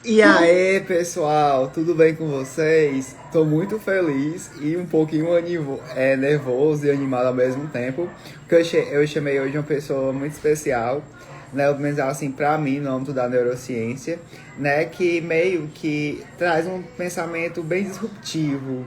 E aí, pessoal, tudo bem com vocês? Estou muito feliz e um pouquinho nervoso e animado ao mesmo tempo, porque eu chamei hoje uma pessoa muito especial, né? Pelo menos assim, para mim, no âmbito da neurociência, né? Que meio que traz um pensamento bem disruptivo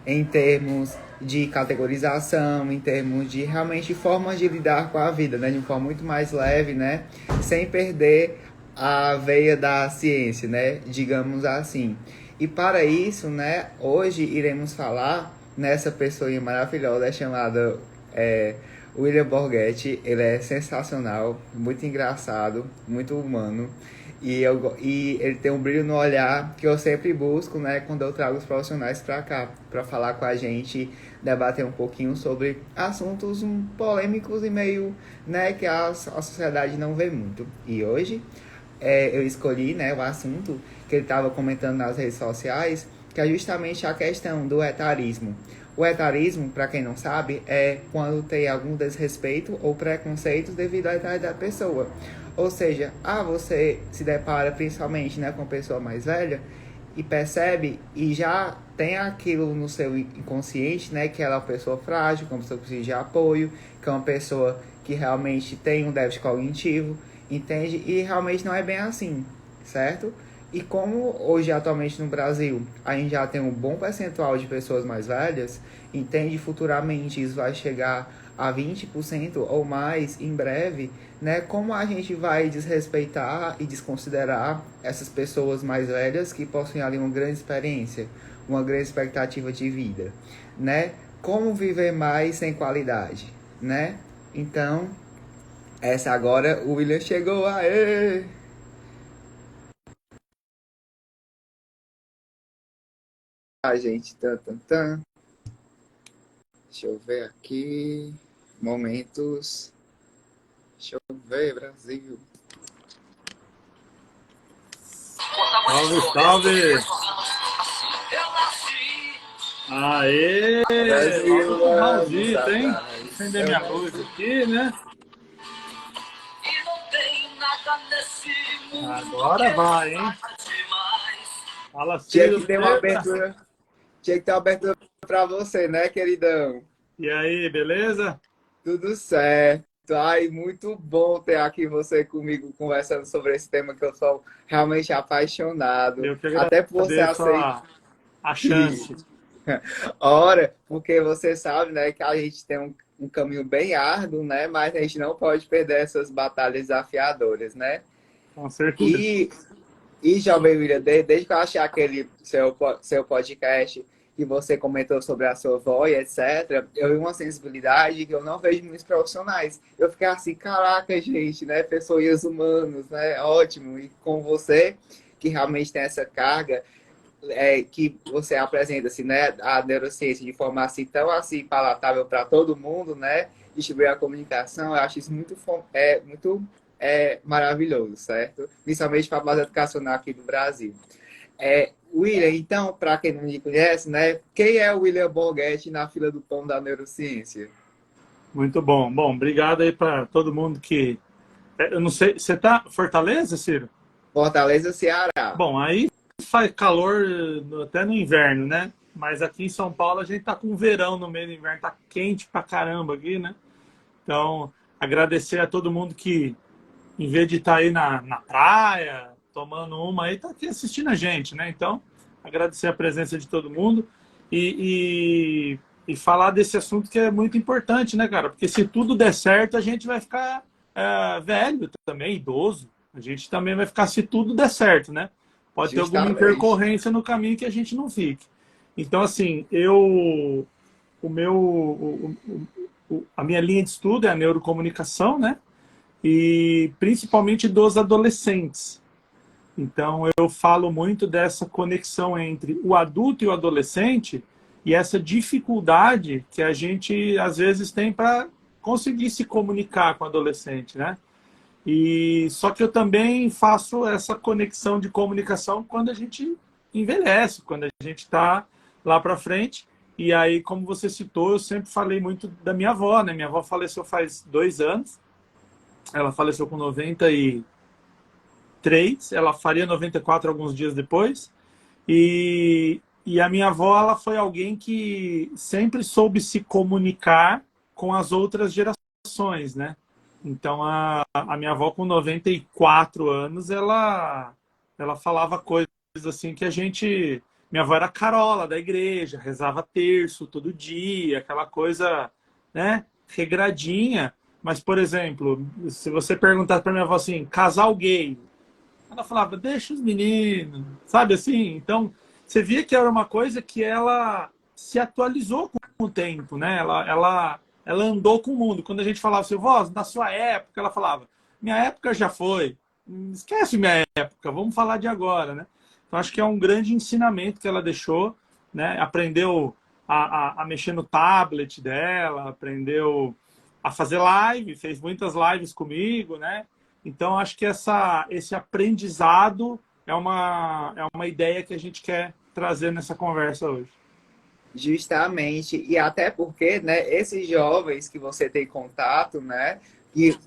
em termos de categorização, em termos de realmente formas de lidar com a vida, né? De uma forma muito mais leve, né? Sem perder a veia da ciência, né? Digamos assim. E para isso, né? Hoje iremos falar nessa pessoa maravilhosa chamada William Borghetti. Ele é sensacional, muito engraçado, muito humano. E ele tem um brilho no olhar que eu sempre busco, né, quando eu trago os profissionais para cá, para falar com a gente, debater um pouquinho sobre assuntos polêmicos e meio, né, que a sociedade não vê muito. E hoje eu escolhi, né, o assunto que ele estava comentando nas redes sociais, que é justamente a questão do etarismo. O etarismo, para quem não sabe, é quando tem algum desrespeito ou preconceito devido à idade da pessoa. Ou seja, você se depara principalmente, né, com uma pessoa mais velha e percebe e já tem aquilo no seu inconsciente, né, que ela é uma pessoa frágil, que é uma pessoa que precisa de apoio, que é uma pessoa que realmente tem um déficit cognitivo, entende? E realmente não é bem assim, certo? E como hoje, atualmente no Brasil, a gente já tem um bom percentual de pessoas mais velhas, entende? Futuramente isso vai chegar a 20% ou mais em breve, né? Como a gente vai desrespeitar e desconsiderar essas pessoas mais velhas que possuem ali uma grande experiência, uma grande expectativa de vida, né? Como viver mais sem qualidade, né? Então, essa agora o William chegou, aê! A gente, tan, tan, tan. Deixa eu ver aqui. Momentos. Deixa eu ver, Brasil. Salve, salve! Aê! Logo Brasil, com o anos Raulzito, hein? atrás. Acender minha luz aqui, né? Agora vai, hein? Fala, Tinha Ciro, que ter uma beleza? abertura. Tinha que ter uma abertura pra você, né, queridão? E aí, beleza? Tudo certo. Ai, muito bom ter aqui você comigo conversando sobre esse tema que eu sou realmente apaixonado. Eu que Até por você agradeço aceitar. a chance. Ora, porque você sabe, né, que a gente tem um caminho bem árduo, né, mas a gente não pode perder essas batalhas desafiadoras, né? Com certeza. E, Jovem William, desde que eu achei aquele seu podcast que você comentou sobre a sua avó e etc., eu vi uma sensibilidade que eu não vejo em muitos profissionais. Eu fiquei assim, caraca, gente, né, pessoas humanas, né, ótimo. E com você, que realmente tem essa carga, que você apresenta assim, né, a neurociência de forma assim tão assim palatável para todo mundo, né, distribuir a comunicação, eu acho isso muito maravilhoso, certo? Principalmente para a base educacional aqui do Brasil. William, então, para quem não me conhece, né, quem é o William Borghetti na fila do pão da neurociência? Muito bom. Bom, obrigado aí para todo mundo que. Eu não sei, você tá em Fortaleza, Ciro? Fortaleza, Ceará. Bom, aí faz calor até no inverno, né? Mas aqui em São Paulo a gente tá com verão no meio do inverno, tá quente pra caramba aqui, né? Então, agradecer a todo mundo que, em vez de estar aí na praia, tomando uma aí, tá aqui assistindo a gente, né? Então, agradecer a presença de todo mundo e falar desse assunto que é muito importante, né, cara? Porque se tudo der certo, a gente vai ficar velho também, idoso. A gente também vai ficar se tudo der certo, né? Pode ter alguma Justamente. intercorrência no caminho que a gente não fique. Então, assim, eu, o meu, a minha linha de estudo é a neurocomunicação, né? E principalmente dos adolescentes. Então, eu falo muito dessa conexão entre o adulto e o adolescente e essa dificuldade que a gente, às vezes, tem para conseguir se comunicar com o adolescente, né? E só que eu também faço essa conexão de comunicação quando a gente envelhece, quando a gente está lá para frente. E aí, como você citou, eu sempre falei muito da minha avó, né? Minha avó faleceu faz 2 anos. Ela faleceu com 90 e 93, ela faria 94 alguns dias depois. E a minha avó, ela foi alguém que sempre soube se comunicar com as outras gerações, né? Então, a minha avó, com 94 anos, ela falava coisas assim que a gente... Minha avó era carola da igreja, rezava terço todo dia, aquela coisa, né, regradinha. Mas, por exemplo, se você perguntar para minha avó assim, casal gay, ela falava, deixa os meninos, sabe assim? Então, você via que era uma coisa que ela se atualizou com o tempo, né? Ela andou com o mundo. Quando a gente falava assim, vó, na sua época, ela falava, minha época já foi, esquece minha época, vamos falar de agora, né? Então, acho que é um grande ensinamento que ela deixou, né? Aprendeu a mexer no tablet dela, aprendeu a fazer live, fez muitas lives comigo, né? Então, acho que esse aprendizado é uma ideia que a gente quer trazer nessa conversa hoje. Justamente, e até porque, né, esses jovens que você tem contato, né,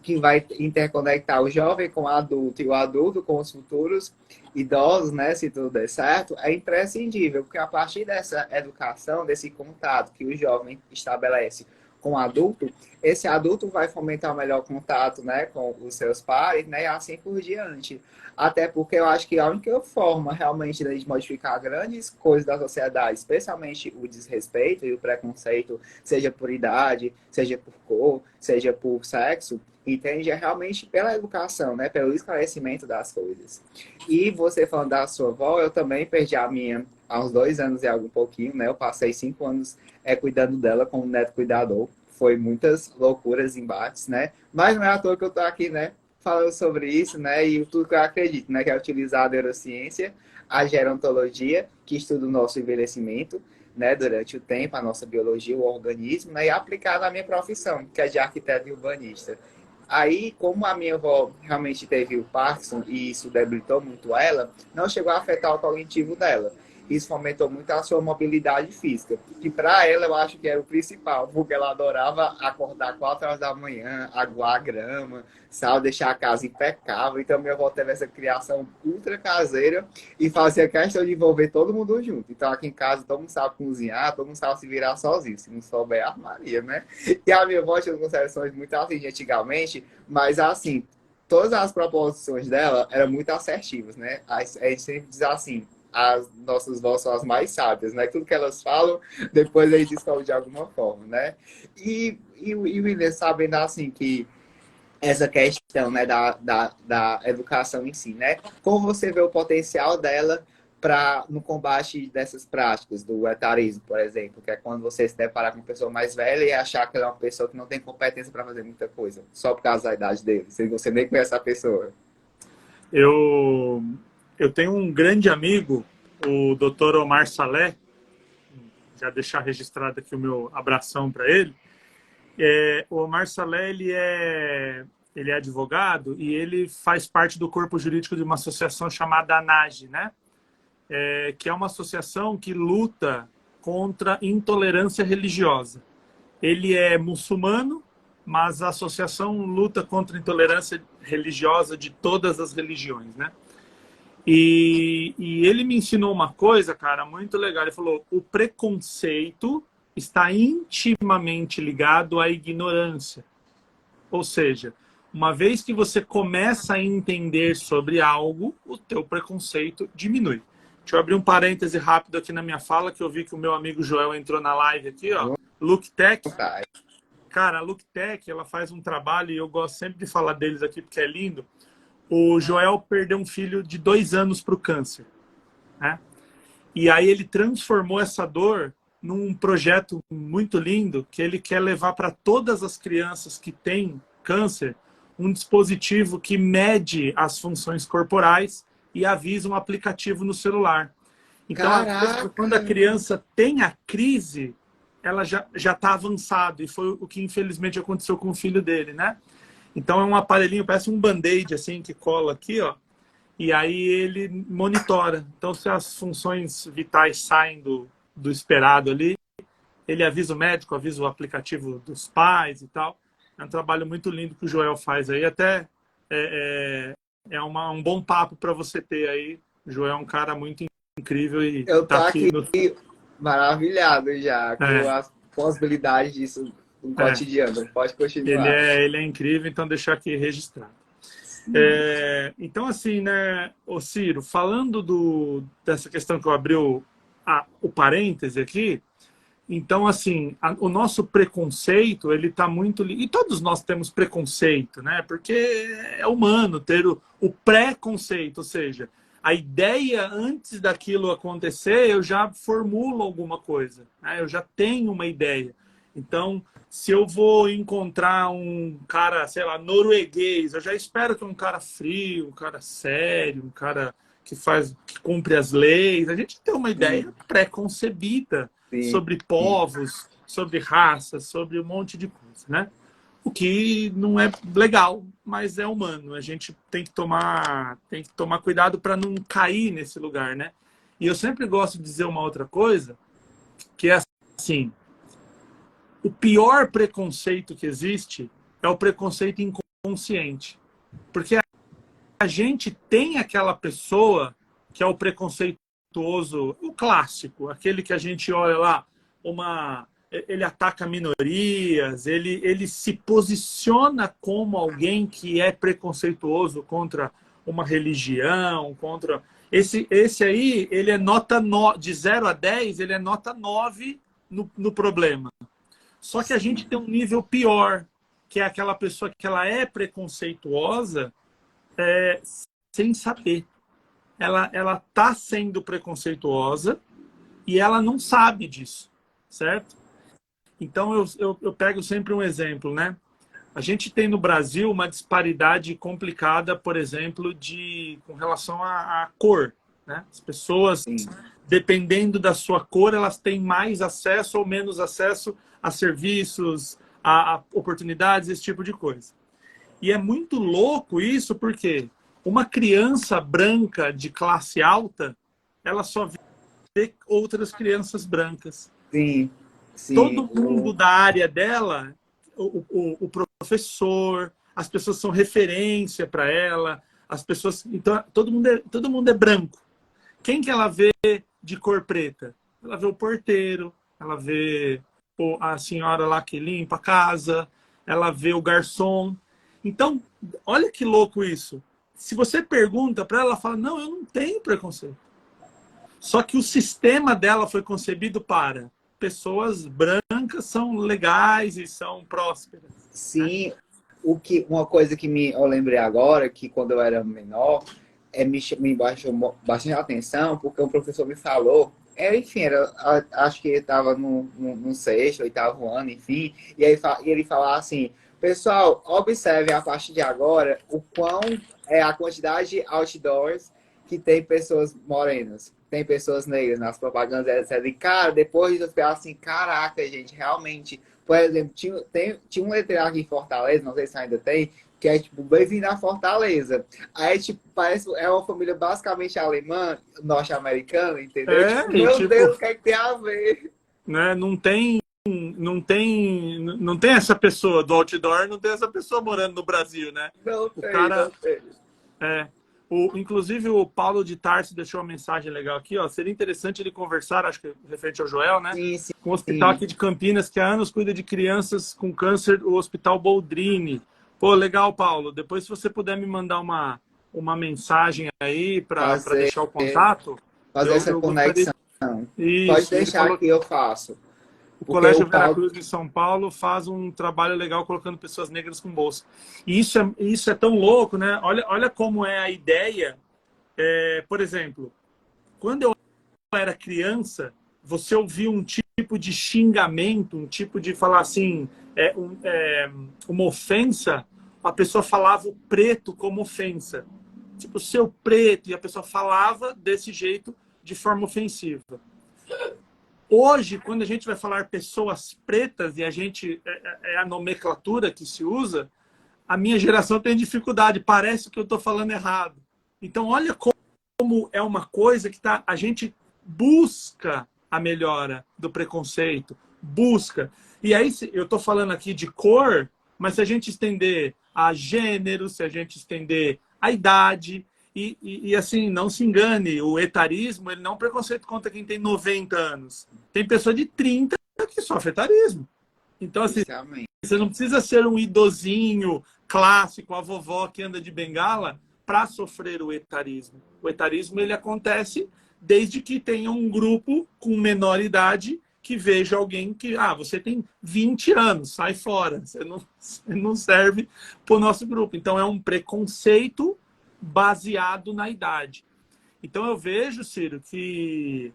que vai interconectar o jovem com o adulto e o adulto com os futuros idosos, né, se tudo der certo, é imprescindível, porque a partir dessa educação, desse contato que o jovem estabelece com o adulto, esse adulto vai fomentar o melhor contato, né, com os seus pares, né, e assim por diante. Até porque eu acho que a única forma realmente de modificar grandes coisas da sociedade, especialmente o desrespeito e o preconceito, seja por idade, seja por cor, seja por sexo, entende? É realmente pela educação, né? Pelo esclarecimento das coisas. E você falando da sua avó, eu também perdi a minha há uns 2 anos e algum pouquinho, né? Eu passei 5 anos cuidando dela como neto cuidador. Foi muitas loucuras, embates, né? Mas não é à toa que eu tô aqui, né? Falando sobre isso, né? E tudo que eu acredito, né? Que é utilizar a neurociência, a gerontologia, que estuda o nosso envelhecimento, né? Durante o tempo, a nossa biologia, o organismo, né? E aplicar na minha profissão, que é de arquiteto e urbanista. Aí, como a minha avó realmente teve o Parkinson e isso debilitou muito ela, não chegou a afetar o cognitivo dela. Isso fomentou muito a sua mobilidade física. Que para ela eu acho que era o principal, porque ela adorava acordar 4 horas da manhã, aguar a grama, sabe, deixar a casa impecável. Então minha avó teve essa criação ultra caseira e fazia questão de envolver todo mundo junto. Então aqui em casa todo mundo sabe cozinhar, todo mundo sabe se virar sozinho. Se não souber, armaria, né? E a minha avó tinha concepções muito assim de antigamente, mas assim, todas as proposições dela eram muito assertivas, né? A gente sempre diz assim, as nossas vozes são as mais sábias, né? Tudo que elas falam, depois a gente descobre de alguma forma, né? E o William sabendo assim que essa questão, né, da educação em si, né? Como você vê o potencial dela no combate dessas práticas, do etarismo, por exemplo, que é quando você se deparar com uma pessoa mais velha e achar que ela é uma pessoa que não tem competência para fazer muita coisa, só por causa da idade dele, se você nem conhece a pessoa. Eu, eu tenho um grande amigo, o Dr. Omar Saleh, já deixar registrado aqui o meu abração para ele. O Omar Saleh, ele é advogado e ele faz parte do corpo jurídico de uma associação chamada ANAGE, né? Que é uma associação que luta contra intolerância religiosa. Ele é muçulmano, mas a associação luta contra a intolerância religiosa de todas as religiões, né? E ele me ensinou uma coisa, cara, muito legal. Ele falou: o preconceito está intimamente ligado à ignorância. Ou seja, uma vez que você começa a entender sobre algo, o teu preconceito diminui. Deixa eu abrir um parêntese rápido aqui na minha fala, que eu vi que o meu amigo Joel entrou na live aqui, ó. Look Tech. Cara, a Look Tech, ela faz um trabalho, e eu gosto sempre de falar deles aqui, porque é lindo. O Joel perdeu um filho de 2 anos para o câncer, né? E aí ele transformou essa dor num projeto muito lindo, que ele quer levar para todas as crianças que têm câncer um dispositivo que mede as funções corporais e avisa um aplicativo no celular. Então, quando a criança tem a crise, ela já está avançado, e foi o que infelizmente aconteceu com o filho dele, né? Então é um aparelhinho, parece um band-aid assim, que cola aqui, ó. E aí ele monitora. Então, se as funções vitais saem do esperado ali, ele avisa o médico, avisa o aplicativo dos pais e tal. É um trabalho muito lindo que o Joel faz aí. Até um bom papo para você ter aí. O Joel é um cara muito incrível e Eu tô tá aqui aqui no... maravilhado já com É, as possibilidades disso no é. cotidiano. Pode Ele continuar. é, ele é incrível, então deixar aqui registrado. Sim, Então, assim, né, ô Ciro, falando dessa questão que eu abri o parêntese aqui, então, assim, o nosso preconceito, ele está muito... E todos nós temos preconceito, né? Porque é humano ter o preconceito, ou seja, a ideia antes daquilo acontecer, eu já formulo alguma coisa, né? Eu já tenho uma ideia. Então, se eu vou encontrar um cara, sei lá, norueguês, eu já espero que é um cara frio, um cara sério, um cara que cumpre as leis. A gente tem uma ideia sim, pré-concebida sim. sobre povos, sobre raças, sobre um monte de coisa, né? O que não é legal, mas é humano. A gente tem que tomar cuidado para não cair nesse lugar, né? E eu sempre gosto de dizer uma outra coisa, que é assim, o pior preconceito que existe é o preconceito inconsciente. Porque a gente tem aquela pessoa que é o preconceituoso, o clássico, aquele que a gente olha lá, ele ataca minorias, ele se posiciona como alguém que é preconceituoso contra uma religião, contra... Esse aí, ele é nota de 0 a 10, ele é nota 9 no problema. Só que a gente tem um nível pior, que é aquela pessoa que ela é preconceituosa, é, sem saber. Ela tá sendo preconceituosa e ela não sabe disso, certo? Então eu pego sempre um exemplo, né? A gente tem no Brasil uma disparidade complicada, por exemplo, com relação à cor, né? As pessoas, Sim. dependendo da sua cor, elas têm mais acesso ou menos acesso a serviços, a oportunidades, esse tipo de coisa. E é muito louco isso, porque uma criança branca de classe alta, ela só vê outras crianças brancas. Sim, sim. Todo mundo da área dela, o professor, as pessoas são referência para ela, as pessoas. Então, todo mundo é branco. Quem que ela vê de cor preta? Ela vê o porteiro, ela vê a senhora lá que limpa a casa, ela vê o garçom. Então, olha que louco isso. Se você pergunta para ela, ela fala: não, eu não tenho preconceito. Só que o sistema dela foi concebido para pessoas brancas são legais e são prósperas, né? Sim, uma coisa que eu lembrei agora, que quando eu era menor, me baixou bastante atenção, porque um professor me falou, enfim, acho que ele estava no sexto, oitavo ano, enfim, e ele falava assim, pessoal, observe a partir de agora o quão é a quantidade de outdoors que tem pessoas morenas, tem pessoas negras nas propagandas, etc. E, cara, depois eu fiquei assim, caraca, gente, realmente por exemplo, tinha um letreiro aqui em Fortaleza, não sei se ainda tem, que é tipo, bem-vindo à Fortaleza. Aí, tipo, parece é uma família basicamente alemã, norte-americana, entendeu? Tipo, E meu tipo, Deus, o que é que tem a ver? né, não tem essa pessoa do outdoor, não tem essa pessoa morando no Brasil, né? Não O tem, cara não tem. é inclusive o Paulo de Tarso deixou uma mensagem legal aqui, ó. Seria interessante ele conversar, acho que referente ao Joel, né? Sim, sim, Com o hospital sim. aqui de Campinas, que há anos cuida de crianças com câncer, o Hospital Boldrini. Pô, legal, Paulo. Depois, se você puder me mandar uma mensagem aí para Fazer, deixar o contato, fazer essa eu gostaria. conexão. Pode Isso, ele deixar falou que eu faço. o Porque o Colégio Paulo. Veracruz, em São Paulo, faz um trabalho legal colocando pessoas negras com bolsa. E isso é tão louco, né? Olha como é a ideia. Por exemplo, quando eu era criança, você ouvia um tipo de xingamento, um tipo de falar assim, uma ofensa, a pessoa falava o preto como ofensa. Tipo, seu preto, e a pessoa falava desse jeito, de forma ofensiva. Hoje, quando a gente vai falar pessoas pretas, e é a nomenclatura que se usa, a minha geração tem dificuldade, parece que eu estou falando errado. Então, olha como é uma coisa que a gente busca a melhora do preconceito, busca. E aí, eu estou falando aqui de cor, mas se a gente estender a gênero, se a gente estender a idade. E assim, não se engane, o etarismo, ele não é um preconceito contra quem tem 90 anos. Tem pessoa de 30 que sofre etarismo. Então, assim, Justamente. você não precisa ser um idosinho clássico, a vovó que anda de bengala, para sofrer o etarismo. O etarismo, ele acontece desde que tenha um grupo com menor idade que veja alguém que, você tem 20 anos, sai fora, você não serve para o nosso grupo. Então, é um preconceito baseado na idade. Então, eu vejo, Ciro, que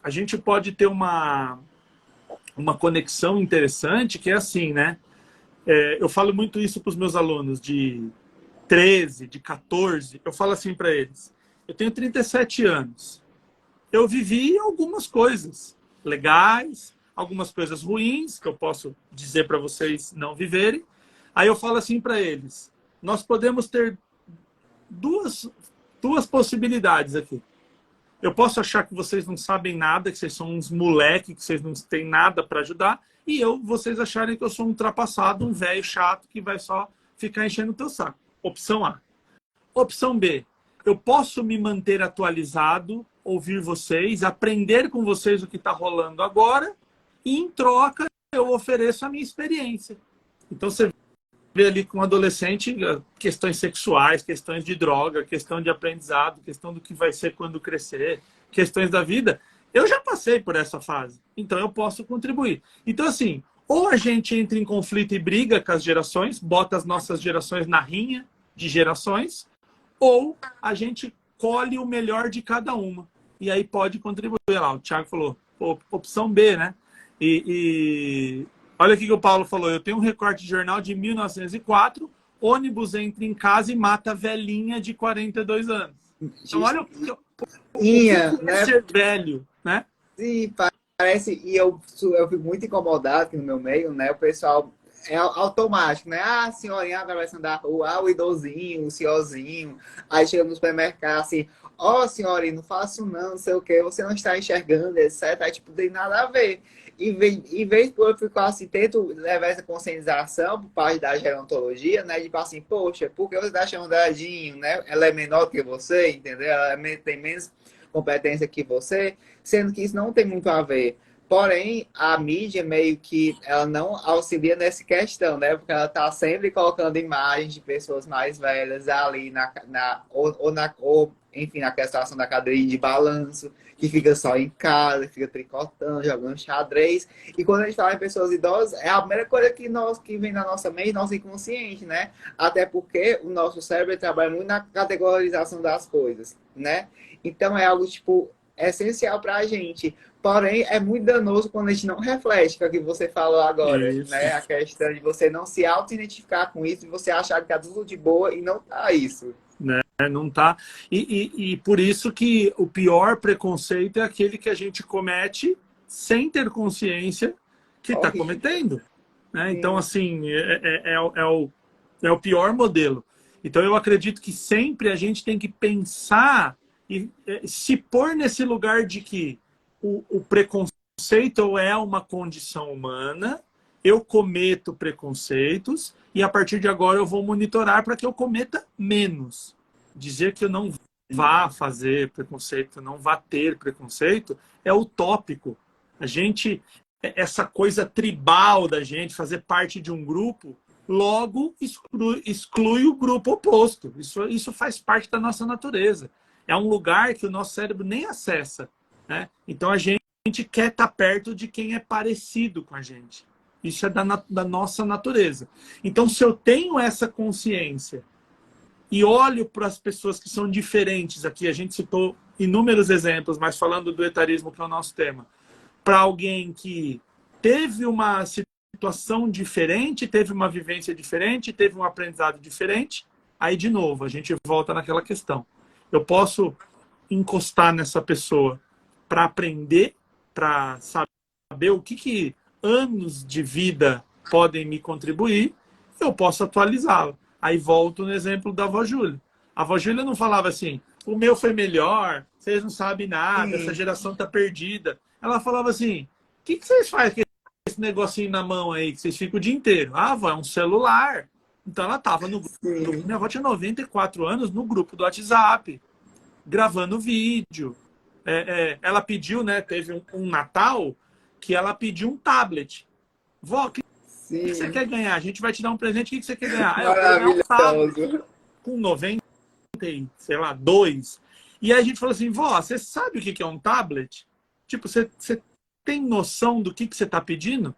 a gente pode ter uma conexão interessante, que é assim, né? Eu falo muito isso para os meus alunos de 13, de 14. Eu falo assim para eles: eu tenho 37 anos. Eu vivi algumas coisas legais, algumas coisas ruins, que eu posso dizer para vocês não viverem. Aí eu falo assim para eles: nós podemos ter duas possibilidades aqui. Eu posso achar que vocês não sabem nada, que vocês são uns moleques, que vocês não têm nada para ajudar, e vocês acharem que eu sou um ultrapassado, um velho chato que vai só ficar enchendo o teu saco. Opção A. Opção B. Eu posso me manter atualizado, ouvir vocês, aprender com vocês o que está rolando agora, e em troca eu ofereço a minha experiência. Então você vê ali com um adolescente questões sexuais, questões de droga, questão de aprendizado, questão do que vai ser quando crescer, questões da vida. Eu já passei por essa fase, então eu posso contribuir. Então, assim, ou a gente entra em conflito e briga com as gerações, bota as nossas gerações na rinha de gerações, ou a gente colhe o melhor de cada uma. E aí pode contribuir. Lá, o Thiago falou, opção B, né? Olha o que o Paulo falou. Eu tenho um recorte de jornal de 1904. Ônibus entra em casa e mata velhinha de 42 anos. Então, olha o que é ser velho, né? Sim, parece. E eu fico muito incomodado aqui no meu meio, né? O pessoal é automático, né? A senhorinha atravessando da rua, o idosinho, o senhorzinho. Aí chega no supermercado assim: senhorinha, não faça isso não sei o que, você não está enxergando, etc. Aí, tipo, tem nada a ver. Em vez de eu ficar assim, tento levar essa conscientização por parte da gerontologia, né? Tipo assim, poxa, por que você está chamando ela de Dinho, né? Ela é menor que você, entendeu? Tem menos competência que você, sendo que isso não tem muito a ver. Porém, a mídia meio que ela não auxilia nessa questão, né? Porque ela tá sempre colocando imagens de pessoas mais velhas ali enfim, naquela situação da cadeira de balanço, que fica só em casa, fica tricotando, jogando xadrez. E quando a gente fala em pessoas idosas, é a primeira coisa que vem na nossa mente, nosso inconsciente, né? Até porque o nosso cérebro trabalha muito na categorização das coisas, né? Então é algo, tipo, essencial para a gente. Porém, é muito danoso quando a gente não reflete, que é o que você falou agora, Isso. né? A questão de você não se auto-identificar com isso e você achar que tá tudo de boa e não tá isso. Né? Não tá. E por isso que o pior preconceito é aquele que a gente comete sem ter consciência que está cometendo. Né? Então, assim, é o pior modelo. Então, eu acredito que sempre a gente tem que pensar e se pôr nesse lugar de que o preconceito é uma condição humana, eu cometo preconceitos e a partir de agora eu vou monitorar para que eu cometa menos. Dizer que eu não vá fazer preconceito, não vá ter preconceito, é utópico. A gente, essa coisa tribal da gente, fazer parte de um grupo, logo exclui o grupo oposto. Isso faz parte da nossa natureza. É um lugar que o nosso cérebro nem acessa. Né? Então a gente quer estar perto de quem é parecido com a gente. Isso é da nossa natureza. Então, se eu tenho essa consciência e olho para as pessoas que são diferentes, aqui a gente citou inúmeros exemplos, mas falando do etarismo, que é o nosso tema, para alguém que teve uma situação diferente, teve uma vivência diferente, teve um aprendizado diferente, aí, de novo, a gente volta naquela questão. Eu posso encostar nessa pessoa para aprender, para saber o que anos de vida podem me contribuir, eu posso atualizá-la. Aí volto no exemplo da avó Júlia. A avó Júlia não falava assim: o meu foi melhor, vocês não sabem nada, essa geração está perdida. Ela falava assim: o que vocês fazem com esse negocinho na mão aí, que vocês ficam o dia inteiro? Ah, avó, é um celular. Então ela estava no grupo. Sim, Minha avó tinha 94 anos no grupo do WhatsApp, gravando vídeo. Ela pediu, né? Teve um Natal que ela pediu um tablet. Vó, o que você sim, quer ganhar? A gente vai te dar um presente, o que você quer ganhar? Ah, eu quero ganhar um tablet maravilhoso. com 90, sei lá, 2. E aí a gente falou assim, vó, você sabe o que é um tablet? Tipo, você tem noção do que você está pedindo?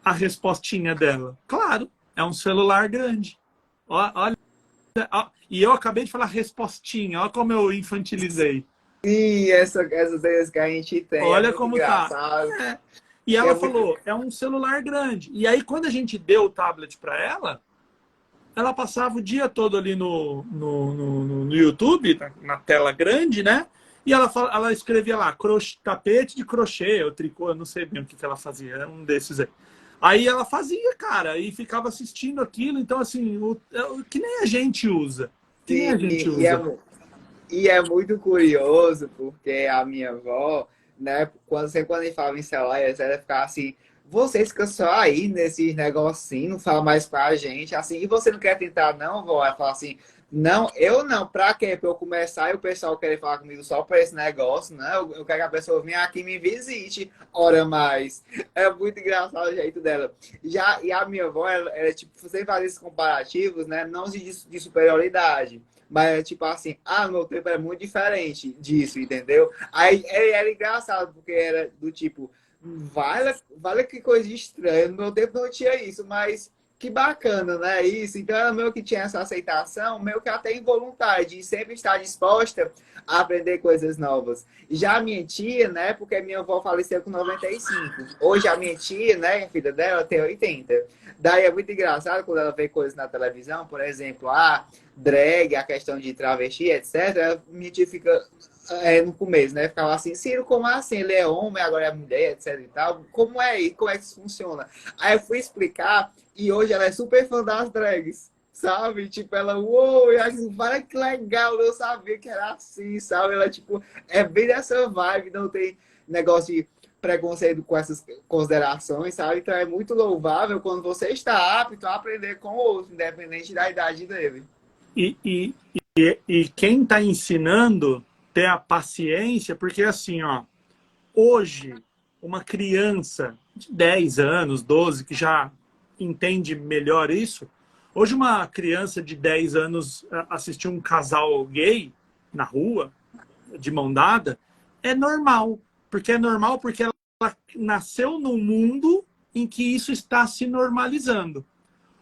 A respostinha dela, claro, é um celular grande. Olha, e eu acabei de falar respostinha, olha como eu infantilizei. Sim, essas ideias que a gente tem é Olha muito como tá. engraçado. É. E É ela muito. falou, é um celular grande. E aí, quando a gente deu o tablet para ela passava o dia todo ali no YouTube, na tela grande, né? E ela escrevia lá, tapete de crochê, ou tricô, eu não sei bem o que ela fazia, era um desses aí. Aí ela fazia, cara, e ficava assistindo aquilo. Então, assim, que nem a gente usa. Que nem Sim, a gente e é, usa. e é muito curioso, porque a minha avó, né, sempre quando a gente falava em celular, ela ficava assim, vocês ficam só aí nesses negocinhos, não fala mais pra gente, assim, e você não quer tentar não, vó? Ela fala assim, não, eu não, pra quê? Pra eu começar e o pessoal querer falar comigo só pra esse negócio, né? Eu quero que a pessoa venha aqui e me visite, ora mais. É muito engraçado o jeito dela. E a minha avó, ela tipo, sempre faz esses comparativos, né, não de superioridade, mas é tipo assim, ah, meu tempo era muito diferente disso, entendeu? Aí era engraçado, porque era do tipo, vale que coisa estranha, no meu tempo não tinha isso, mas que bacana, né? Isso. Então era meio que tinha essa aceitação, meio que até involuntária, de sempre estar disposta a aprender coisas novas. Já a minha tia, né? Porque minha avó faleceu com 95. Hoje a minha tia, né? A filha dela tem 80. Daí é muito engraçado quando ela vê coisas na televisão, por exemplo, drag, a questão de travesti, etc., minha tia fica no começo, né? Ficava assim, Ciro, como assim? Ele é homem, agora é mulher, etc e tal. Como é isso? Como é que isso funciona? Aí eu fui explicar e hoje ela é super fã das drags, sabe? Tipo, ela, uou, eu acho, para que legal, eu sabia que era assim, sabe? Ela, tipo, é bem dessa vibe, não tem negócio de preconceito com essas considerações, sabe? Então é muito louvável quando você está apto a aprender com o outro, independente da idade dele. E, e, e quem está ensinando ter a paciência, porque assim, ó, hoje, uma criança de 10 anos, 12 que já entende melhor isso, hoje uma criança de 10 anos assistir um casal gay na rua, de mão dada, é normal. Porque é normal porque ela nasceu num mundo em que isso está se normalizando.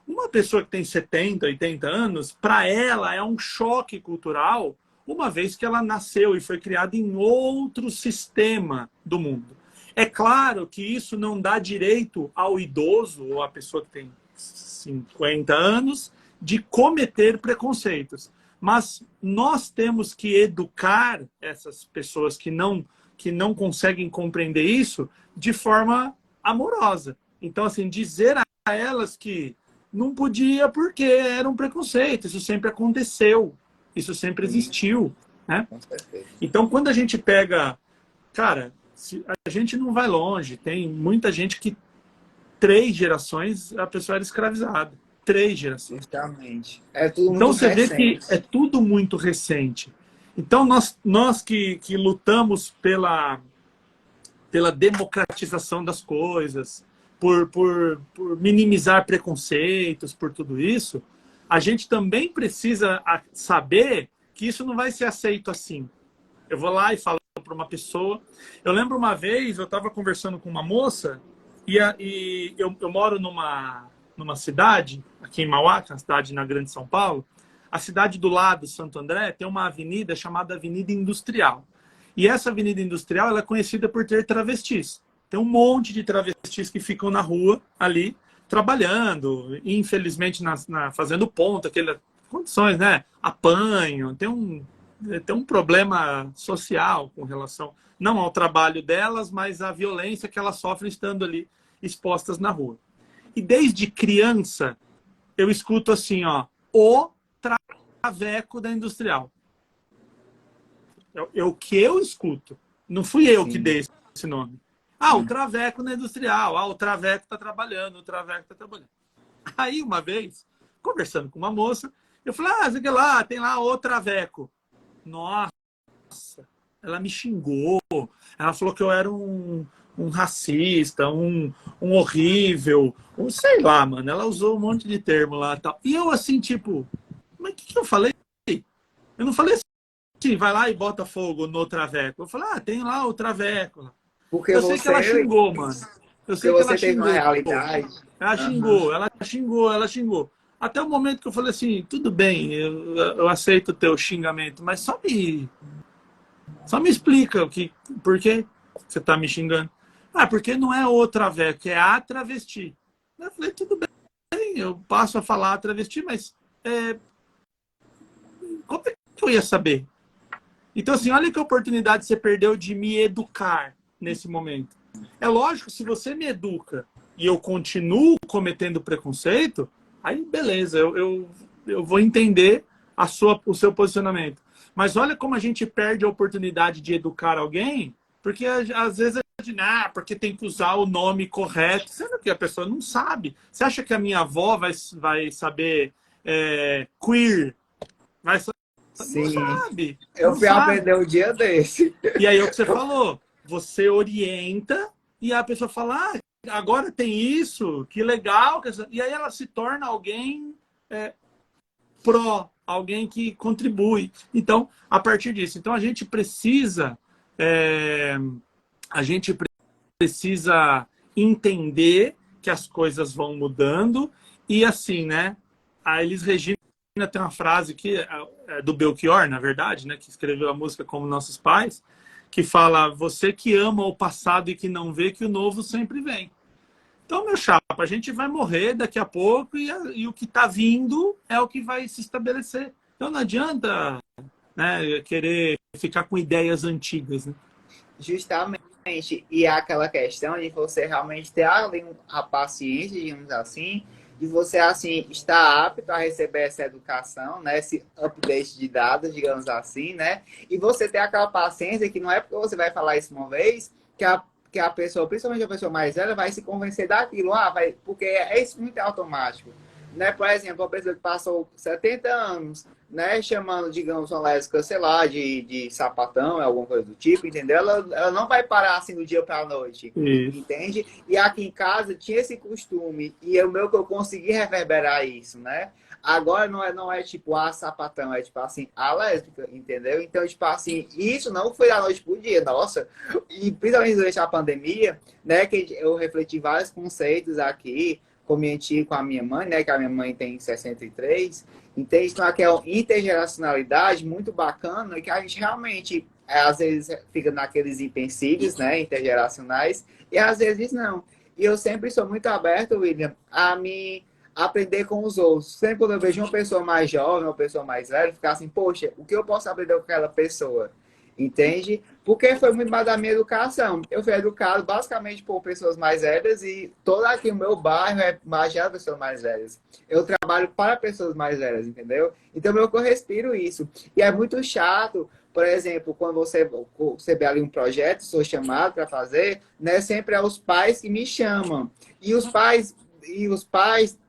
Uma pessoa que tem 70, 80 anos, para ela é um choque cultural, uma vez que ela nasceu e foi criada em outro sistema do mundo. É claro que isso não dá direito ao idoso ou à pessoa que tem 50 anos de cometer preconceitos. Mas nós temos que educar essas pessoas que não conseguem compreender isso de forma amorosa. Então, assim, dizer a elas que não podia porque era um preconceito. Isso sempre aconteceu. Isso sempre Sim, existiu, né? com certeza. Então, quando a gente pega... Cara, a gente não vai longe. Tem muita gente que 3 gerações a pessoa era escravizada. 3 gerações. Justamente. É tudo Então, muito você vê que é recente. tudo muito recente. Então, nós que lutamos pela democratização das coisas, por minimizar preconceitos, por tudo isso, a gente também precisa saber que isso não vai ser aceito assim. Eu vou lá e falo para uma pessoa. Eu lembro uma vez, eu estava conversando com uma moça e eu moro numa cidade, aqui em Mauá, que é uma cidade na Grande São Paulo. A cidade do lado, Santo André, tem uma avenida chamada Avenida Industrial. E essa avenida industrial ela é conhecida por ter travestis. Tem um monte de travestis que ficam na rua ali trabalhando, infelizmente fazendo ponto, aquelas condições, né? Apanham, tem um problema social com relação não ao trabalho delas, mas à violência que elas sofrem estando ali expostas na rua. E desde criança eu escuto assim, ó, o traveco da industrial. É o que eu escuto. Não fui eu que Sim, dei esse nome. Ah, o sim. traveco na industrial. Ah, o traveco está trabalhando, o traveco está trabalhando. Aí, uma vez, conversando com uma moça, eu falei, ah, sei lá, tem lá o Traveco. Nossa, ela me xingou, ela falou que eu era um racista, um horrível, sei lá, mano, ela usou um monte de termo lá e tal. E eu assim, tipo, mas o que eu falei? Eu não falei assim, vai lá e bota fogo no Traveco. Eu falei, ah, tem lá o Traveco. Porque Eu sei que ela você, xingou, mano. Eu porque sei que ela você teve uma xingou. realidade. Ela Aham. xingou, ela xingou, ela xingou. Até o momento que eu falei assim, tudo bem, eu aceito o teu xingamento, mas só me explica por que você tá me xingando. Ah, porque não é o Traveco, é a travesti. Eu falei, tudo bem, eu passo a falar travesti, mas como é que eu ia saber? Então, assim, olha que oportunidade você perdeu de me educar nesse momento. É lógico, se você me educa e eu continuo cometendo preconceito, aí beleza, eu vou entender o seu posicionamento. Mas olha como a gente perde a oportunidade de educar alguém, porque às vezes a gente, porque tem que usar o nome correto, sendo que a pessoa não sabe. Você acha que a minha avó vai saber queer? Vai, não Sim. sabe, Eu não fui sabe. aprender um dia desse. E aí é o que você falou, você orienta e a pessoa fala, agora tem isso, que legal. E aí ela se torna alguém pró, alguém que contribui. Então, a partir disso, então é, a gente precisa entender que as coisas vão mudando e assim, né? A Elis Regina tem uma frase que é do Belchior, na verdade, né? Que escreveu a música Como Nossos Pais, que fala: você que ama o passado e que não vê que o novo sempre vem. Então, meu chapa, a gente vai morrer daqui a pouco e o que está vindo é o que vai se estabelecer. Então, não adianta, né, querer ficar com ideias antigas, né? Justamente. E é aquela questão de você realmente ter ali a paciência, digamos assim, de você assim estar apto a receber essa educação, né, esse update de dados, digamos assim, né? E você ter aquela paciência que não é porque você vai falar isso uma vez que a pessoa, principalmente a pessoa mais velha, vai se convencer daquilo, vai, porque é isso muito automático. Né? Por exemplo, uma pessoa que passou 70 anos, né, chamando, digamos, uma lésbica, sei lá, de sapatão, alguma coisa do tipo, entendeu? Ela não vai parar assim do dia para a noite, Isso. entende? E aqui em casa tinha esse costume, e é o meu que eu consegui reverberar isso, né? Agora não é tipo a sapatão, é tipo assim, a lésbica, entendeu? Então, tipo assim, isso não foi da noite pro dia, nossa. E principalmente durante a pandemia, né, que eu refleti vários conceitos aqui, comentei com a minha mãe, né, que a minha mãe tem 63, entende? Então, aquela intergeracionalidade muito bacana, que a gente realmente, às vezes, fica naqueles empecilhos, né, intergeracionais, e às vezes não. E eu sempre sou muito aberto, William, a me aprender com os outros. Sempre quando eu vejo uma pessoa mais jovem, uma pessoa mais velha, ficar assim, poxa, o que eu posso aprender com aquela pessoa? Entende? Porque foi muito mais da minha educação. Eu fui educado basicamente por pessoas mais velhas e todo aqui o meu bairro é margeado de pessoas mais velhas. Eu trabalho para pessoas mais velhas, entendeu? Então, eu respiro isso. E é muito chato, por exemplo, quando você vê ali um projeto, sou chamado para fazer, né? Sempre é os pais que me chamam. E os pais, e os pais,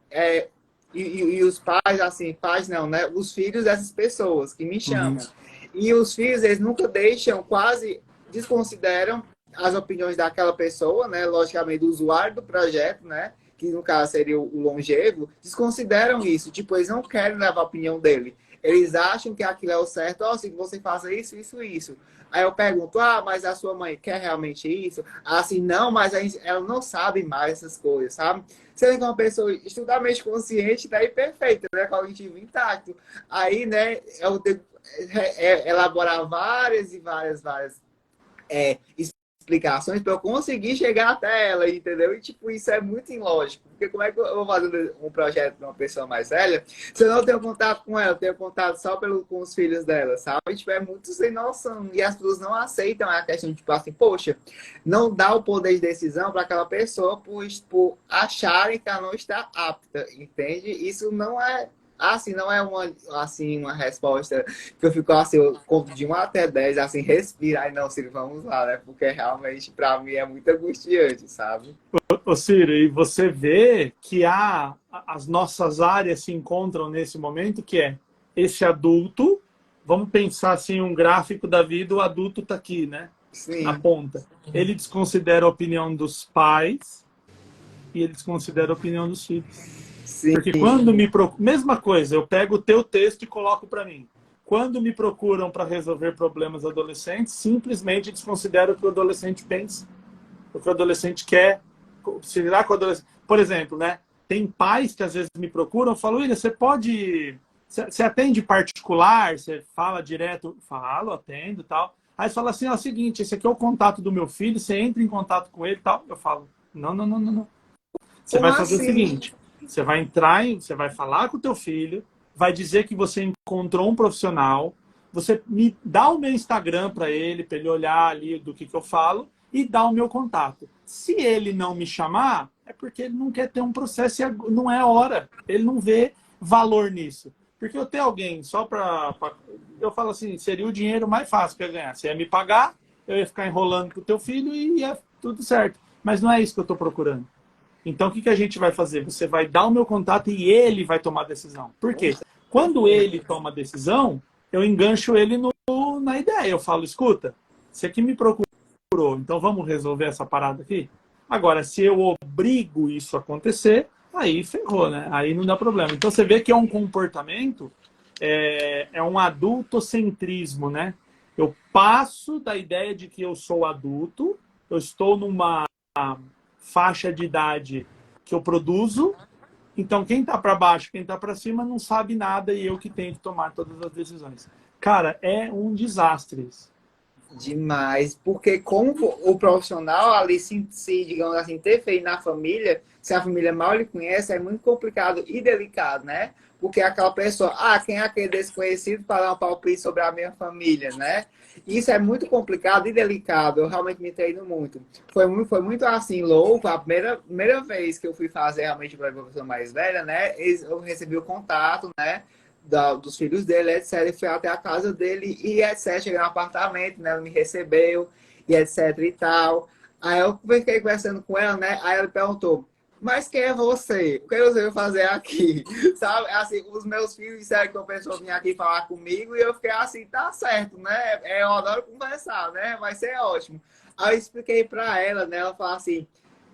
assim, pais não, né? Os filhos dessas pessoas que me Uhum. chamam. E os filhos, eles nunca deixam, quase desconsideram as opiniões daquela pessoa, né? Logicamente, do usuário do projeto, né? Que no caso seria o longevo, desconsideram isso. Tipo, eles não querem levar a opinião dele. Eles acham que aquilo é o certo. Se você faça isso, isso, isso. Aí eu pergunto, mas a sua mãe quer realmente isso? Assim, não, mas ela não sabe mais essas coisas, sabe? Sendo que uma pessoa estudamente consciente, daí perfeita, né? Cognitivo intacto. Aí, né, eu tenho elaborar várias e várias explicações para eu conseguir chegar até ela, entendeu? E, tipo, isso é muito ilógico. Porque como é que eu vou fazer um projeto para uma pessoa mais velha se eu não tenho contato com ela, eu tenho contato só com os filhos dela, sabe? Tipo, é muito sem noção. E as pessoas não aceitam a questão de, tipo, assim, poxa, não dá o poder de decisão para aquela pessoa por acharem que ela não está apta, entende? Isso não é assim, não é uma resposta que eu fico assim, eu conto de 1 até 10, assim, respira, ai não, Ciro, vamos lá, né? Porque realmente, pra mim, é muito angustiante, sabe? Ô Ciro, e você vê que as nossas áreas se encontram nesse momento, que é esse adulto, vamos pensar assim, um gráfico da vida, o adulto está aqui, né? Na Sim, ponta. Ele desconsidera a opinião dos pais e ele desconsidera a opinião dos filhos. sim. Porque quando me procuram... Mesma coisa, eu pego o teu texto e coloco para mim. Quando me procuram para resolver problemas adolescentes, simplesmente desconsidero o que o adolescente pensa, o que o adolescente quer. Será que o adolescente... Por exemplo, né? Tem pais que às vezes me procuram e falam, William, você pode... Você atende particular? Você fala direto? Falo, atendo e tal. Aí você fala assim, é o seguinte, esse aqui é o contato do meu filho, você entra em contato com ele e tal. Eu falo, não, não, não, não, não. Você Como vai fazer o assim? seguinte, você vai entrar, você vai falar com o teu filho, vai dizer que você encontrou um profissional, você me dá o meu Instagram para ele olhar ali do que eu falo e dá o meu contato. Se ele não me chamar, é porque ele não quer ter um processo, não é hora. Ele não vê valor nisso. Porque eu ter alguém só para... Eu falo assim, seria o dinheiro mais fácil que eu ia ganhar. Você ia me pagar, eu ia ficar enrolando com o teu filho e ia tudo certo. Mas não é isso que eu estou procurando. Então, o que a gente vai fazer? Você vai dar o meu contato e ele vai tomar a decisão. Por Com quê? Quando ele toma a decisão, eu engancho ele na ideia. Eu falo, escuta, você que me procurou, então vamos resolver essa parada aqui? Agora, se eu obrigo isso a acontecer, aí ferrou, né? Aí não dá problema. Então, você vê que é um comportamento, é um adultocentrismo, né? Eu passo da ideia de que eu sou adulto, eu estou numa faixa de idade que eu produzo, então quem está para baixo, quem está para cima não sabe nada e eu que tenho que tomar todas as decisões. Cara, é um desastre isso. Demais, porque como o profissional ali se, digamos assim, interferir na família, se a família mal lhe conhece, é muito complicado e delicado, né? Porque aquela pessoa, quem é aquele desconhecido para dar um palpite sobre a minha família, né? Isso é muito complicado e delicado, eu realmente me treino muito. Foi muito assim, louco, a primeira vez que eu fui fazer realmente para a professora mais velha, né? Eu recebi o contato, né? Dos filhos dele, etc. E fui até a casa dele e etc. Cheguei no apartamento, né? Ela me recebeu e etc e tal. Aí eu fiquei conversando com ela, né? Aí ela perguntou, mas quem é você? O que você veio fazer aqui? Sabe? Assim, os meus filhos disseram que uma pessoa vinha aqui falar comigo e eu fiquei assim, tá certo, né? Eu adoro conversar, né? Vai ser ótimo. Aí eu expliquei pra ela, né? Ela falou assim,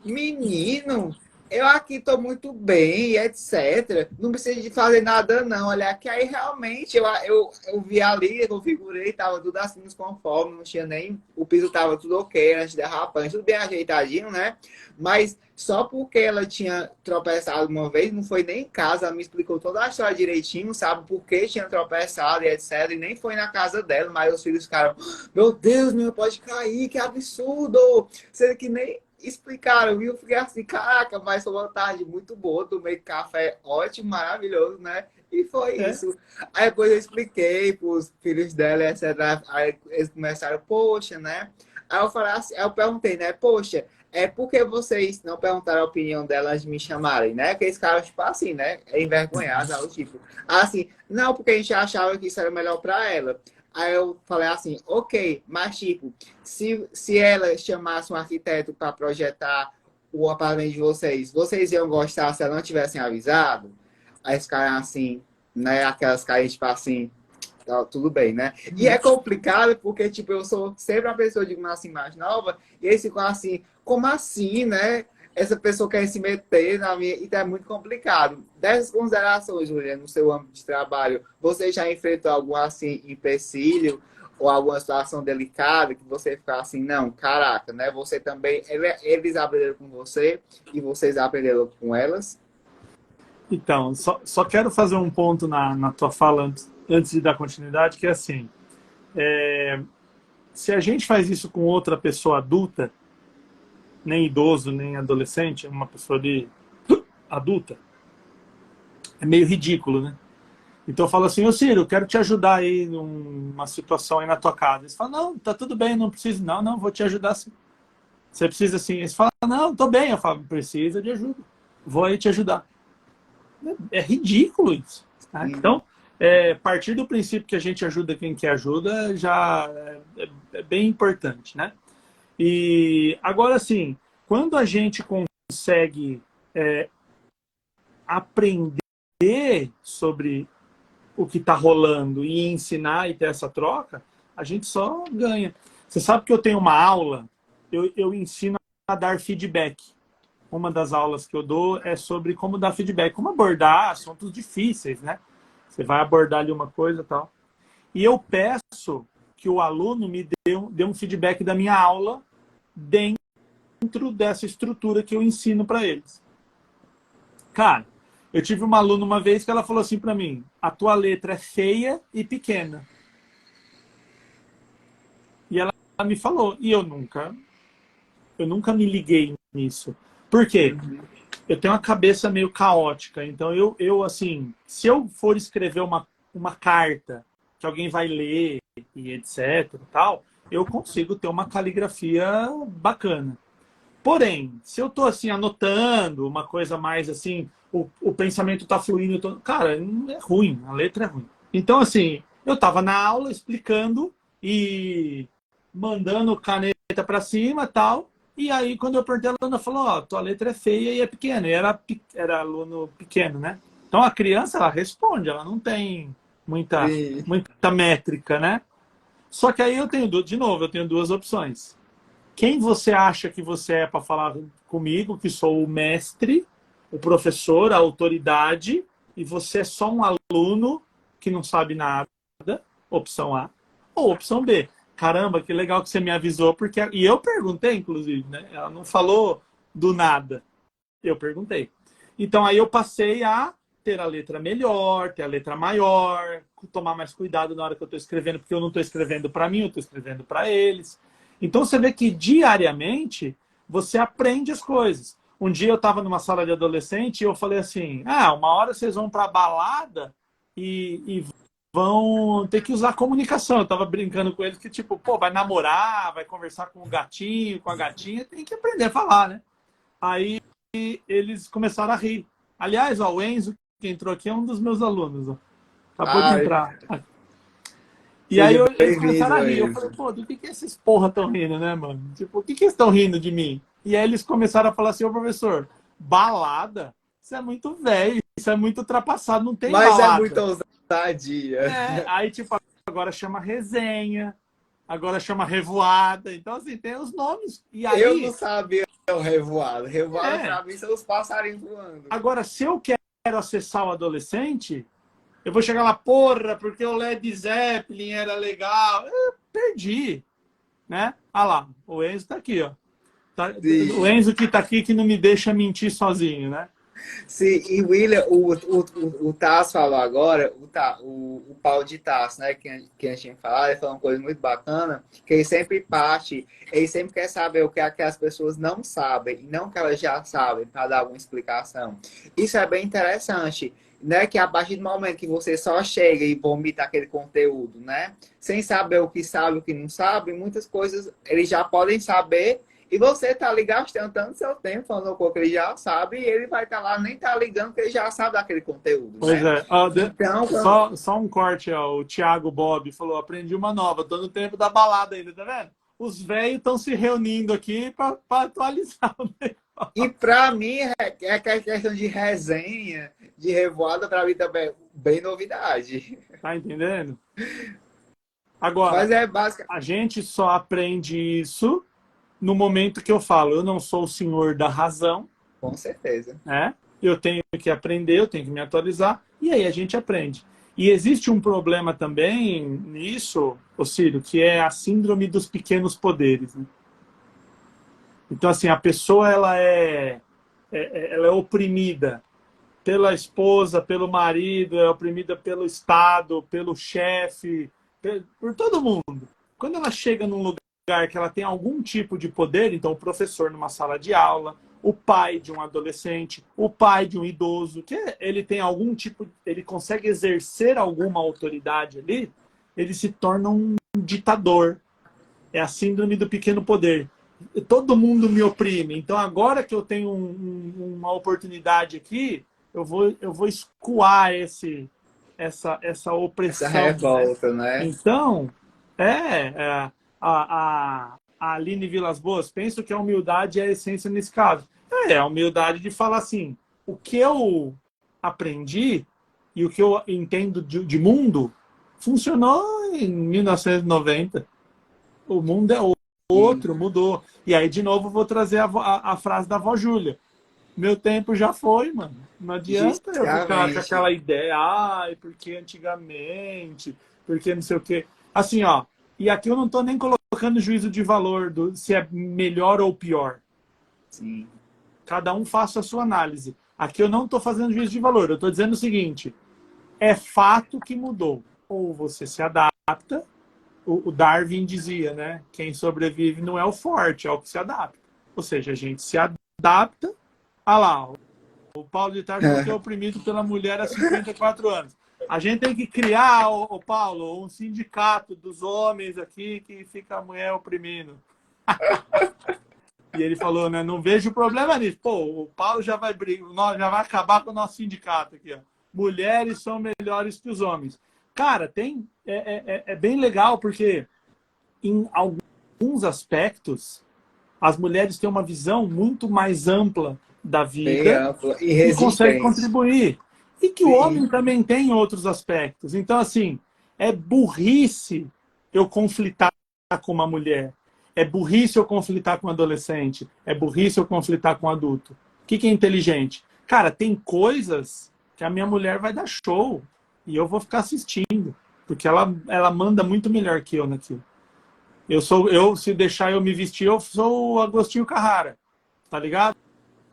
menino, eu aqui estou muito bem, etc. Não precisa de fazer nada, não. Olha, que aí realmente eu vi ali, eu configurei, tava tudo assim nos conformes, não tinha nem. O piso tava tudo ok, antiderrapante, tudo bem ajeitadinho, né? Mas só porque ela tinha tropeçado uma vez, não foi nem em casa, ela me explicou toda a história direitinho, sabe por que tinha tropeçado e etc. E nem foi na casa dela, mas os filhos ficaram, meu Deus, meu, pode cair, que absurdo! Sendo que nem explicaram, e eu fiquei assim, caraca, mas foi uma tarde muito boa, tomei café ótimo, maravilhoso, né? E foi É, isso. Aí depois eu expliquei pros filhos dela, etc. Aí eles começaram, poxa, né? Aí eu falei assim, aí eu perguntei, né? Poxa, é porque vocês não perguntaram a opinião dela antes de me chamarem, né? Que esse cara, tipo assim, né? É envergonhado, algo tipo. Assim, não, porque a gente achava que isso era melhor pra ela. Aí eu falei assim, ok, mas tipo, se ela chamasse um arquiteto para projetar o apartamento de vocês, vocês iam gostar se ela não tivessem avisado? Aí os caras assim, né? Aquelas caras, tipo assim, tá, tudo bem, né? E é complicado porque, tipo, eu sou sempre uma pessoa, digo, assim, mais nova, e eles ficam assim, como assim, né? Essa pessoa quer se meter na minha. Então é muito complicado. Dessas considerações, Julia, no seu âmbito de trabalho, você já enfrentou algum assim empecilho ou alguma situação delicada que você fica assim, não, caraca, né? Você também. Eles aprenderam com você e vocês aprenderam com elas? então, só quero fazer um ponto na tua fala antes de dar continuidade, que é assim, se a gente faz isso com outra pessoa adulta, nem idoso, nem adolescente, uma pessoa adulta, é meio ridículo, né? Então eu falo assim, ô Ciro, eu quero te ajudar aí numa situação aí na tua casa. Eles falam, não, tá tudo bem, não precisa. Não, não, vou te ajudar sim. Você precisa assim. Eles falam, não, tô bem. Eu falo, precisa de ajuda. Vou aí te ajudar. É ridículo isso. Tá? Sim. Então, partir do princípio que a gente ajuda quem quer ajuda já é bem importante, né? E agora sim, quando a gente consegue aprender sobre o que está rolando e ensinar e ter essa troca, a gente só ganha. Você sabe que eu tenho uma aula, eu ensino a dar feedback. Uma das aulas que eu dou é sobre como dar feedback, como abordar assuntos difíceis, né? Você vai abordar ali uma coisa e tal. E eu peço que o aluno me dê um feedback da minha aula dentro dessa estrutura que eu ensino para eles. Cara, eu tive uma aluna uma vez que ela falou assim para mim: a tua letra é feia e pequena. E ela me falou, e eu nunca me liguei nisso. Por quê? Eu tenho uma cabeça meio caótica, então eu assim, se eu for escrever uma carta que alguém vai ler e etc, tal, eu consigo ter uma caligrafia bacana. Porém, se eu tô assim anotando uma coisa mais assim, o pensamento tá fluindo, cara, é ruim, a letra é ruim. Então assim, eu tava na aula explicando e mandando caneta para cima, tal. E aí quando eu perguntei, a aluna falou: "Ó, tua letra é feia e é pequena". E era aluno pequeno, né? Então a criança, ela responde, ela não tem muita Sim. muita métrica, né? Só que aí eu tenho, de novo, eu tenho duas opções. Quem você acha que você é para falar comigo, que sou o mestre, o professor, a autoridade, e você é só um aluno que não sabe nada, opção A. Ou opção B. Caramba, que legal que você me avisou, porque... E eu perguntei, inclusive, né? Ela não falou do nada. Eu perguntei. Então, aí eu passei a ter a letra melhor, ter a letra maior, tomar mais cuidado na hora que eu estou escrevendo, porque eu não estou escrevendo para mim, eu estou escrevendo para eles. Então, você vê que diariamente você aprende as coisas. Um dia eu estava numa sala de adolescente e eu falei assim: uma hora vocês vão para a balada e vão ter que usar comunicação. Eu estava brincando com eles que, tipo, pô, vai namorar, vai conversar com o gatinho, com a gatinha, tem que aprender a falar, né? Aí eles começaram a rir. Aliás, ó, o Enzo, que entrou aqui, é um dos meus alunos. Ó. Acabou de Ai, entrar. E aí seja eles começaram a bem-vindo, rir. Eu falei, Enzo. pô, do que esses porra estão rindo, né, mano? Tipo, o que eles estão rindo de mim? E aí eles começaram a falar assim: ô professor, balada? Isso é muito velho, isso é muito ultrapassado, não tem Mas é muita balada. ousadia. Aí, tipo, agora chama resenha, agora chama revoada. Então, assim, tem os nomes. E Eu não aí, sabia o revoado. Revoada é. pra mim são os passarinhos voando. Agora, se eu quero acessar o adolescente, eu vou chegar lá, porra, porque o Led Zeppelin era legal. Eu perdi, né? Ah lá, o Enzo tá aqui, ó. O Sim. Enzo que tá aqui que não me deixa mentir sozinho, né? Sim, e William, o Tasso falou agora, o Paulo de Tasso, né, que a gente tinha falado, ele falou uma coisa muito bacana, que ele sempre quer saber o que, é que as pessoas não sabem, e não que elas já sabem, para dar alguma explicação. Isso é bem interessante, né, que a partir do momento que você só chega e vomita aquele conteúdo, né, sem saber o que sabe, o que não sabe, muitas coisas eles já podem saber. E você tá ali gastando tanto seu tempo falando coisa que ele já sabe, e ele vai estar lá, nem tá ligando, porque ele já sabe daquele conteúdo, Pois né? é. Então, Só um corte, ó. O Thiago Bob falou: aprendi uma nova, tô no tempo da balada ainda, tá vendo? Os velhos estão se reunindo aqui para atualizar o e negócio. pra mim, é que a questão de resenha, de revoada, pra mim também é bem novidade. Tá entendendo? Agora, Mas é básica, a gente só aprende isso no momento que eu falo: eu não sou o senhor da razão, com certeza. né? Eu tenho que aprender, eu tenho que me atualizar, e aí a gente aprende. E existe um problema também nisso, Ocílio, que é a síndrome dos pequenos poderes. Né? Então, assim, a pessoa ela é oprimida pela esposa, pelo marido, é oprimida pelo Estado, pelo chefe, por todo mundo. Quando ela chega num lugar que ela tem algum tipo de poder, então o professor numa sala de aula, o pai de um adolescente, o pai de um idoso, que ele tem algum tipo, ele consegue exercer alguma autoridade ali, ele se torna um ditador. É a síndrome do pequeno poder. Todo mundo me oprime. Então, agora que eu tenho uma oportunidade aqui, eu vou escoar essa Essa opressão, né? revolta, né? Então, a Aline Vilas Boas, penso que a humildade é a essência nesse caso. É a humildade de falar assim, o que eu aprendi e o que eu entendo de mundo funcionou em 1990. O mundo é Sim, outro, mudou. E aí, de novo, vou trazer a frase da avó Júlia. Meu tempo já foi, mano. Não adianta eu ficar com justamente. aquela ideia, ai, porque antigamente, porque não sei o quê. Assim, ó, e aqui eu não tô nem colocando juízo de valor do se é melhor ou pior. Sim, Cada um faça a sua análise. Aqui eu não estou fazendo juízo de valor, eu estou dizendo o seguinte: é fato que mudou. Ou você se adapta, o Darwin dizia, né? Quem sobrevive não é o forte, é o que se adapta. Ou seja, a gente se adapta. Ah lá, o Paulo de Tarso falou que é oprimido pela mulher há 54 anos. A gente tem que criar, o Paulo, um sindicato dos homens aqui que fica a mulher oprimindo. E ele falou, né? Não vejo problema nisso. Pô, o Paulo já vai já vai acabar com o nosso sindicato aqui, ó. Mulheres são melhores que os homens. Cara, é bem legal porque em alguns aspectos as mulheres têm uma visão muito mais ampla da bem vida ampla e e conseguem resistente. contribuir. E que o Sim, homem também tem outros aspectos. Então, assim, é burrice eu conflitar com uma mulher. É burrice eu conflitar com um adolescente. É burrice eu conflitar com um adulto. O que é inteligente? Cara, tem coisas que a minha mulher vai dar show e eu vou ficar assistindo. Porque ela manda muito melhor que eu naquilo. Se deixar eu me vestir, eu sou o Agostinho Carrara. Tá ligado?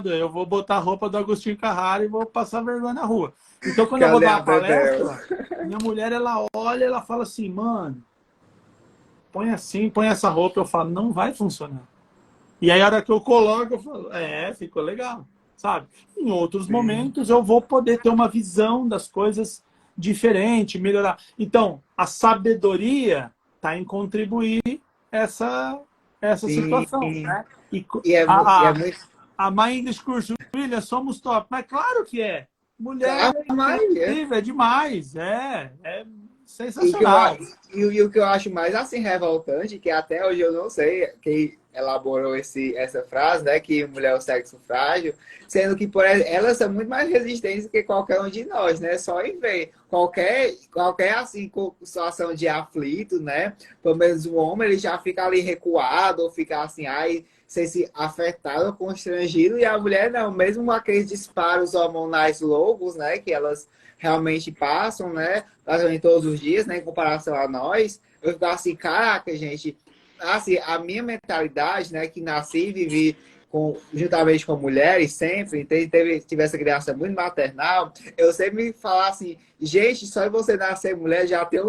Eu vou botar a roupa do Agostinho Carrara e vou passar vergonha na rua. Então, quando eu vou cadê dar a uma Bebel? palestra, minha mulher, ela olha, ela fala assim, mano, põe assim, põe essa roupa. Eu falo, não vai funcionar. E aí, a hora que eu coloco, eu falo, ficou legal, sabe? Em outros Sim, momentos, eu vou poder ter uma visão das coisas diferente, melhorar. Então, a sabedoria está em contribuir essa, essa sim. situação, né? E E é a, a, muito. a mãe discurso, William, somos top. Mas claro que é. Mulher A é maioria. incrível, é demais. É E, que eu, sensacional. e o que eu acho mais assim revoltante, que até hoje eu não sei quem elaborou essa frase, né? Que mulher é o sexo frágil, sendo que elas são muito mais resistentes que qualquer um de nós, né? Só em ver qualquer assim, situação de aflito, né? Pelo menos o homem ele já fica ali recuado, ou fica assim, ai, se afetado ou constrangido, e a mulher não, mesmo com aqueles disparos hormonais loucos, né? Que elas realmente passam, né? Praticamente todos os dias, né? Em comparação a nós, eu fico assim, caraca, gente, assim, a minha mentalidade, né? Que nasci e vivi juntamente com mulheres sempre, tive essa criança muito maternal, eu sempre me falava assim, gente, só você nascer mulher já tem um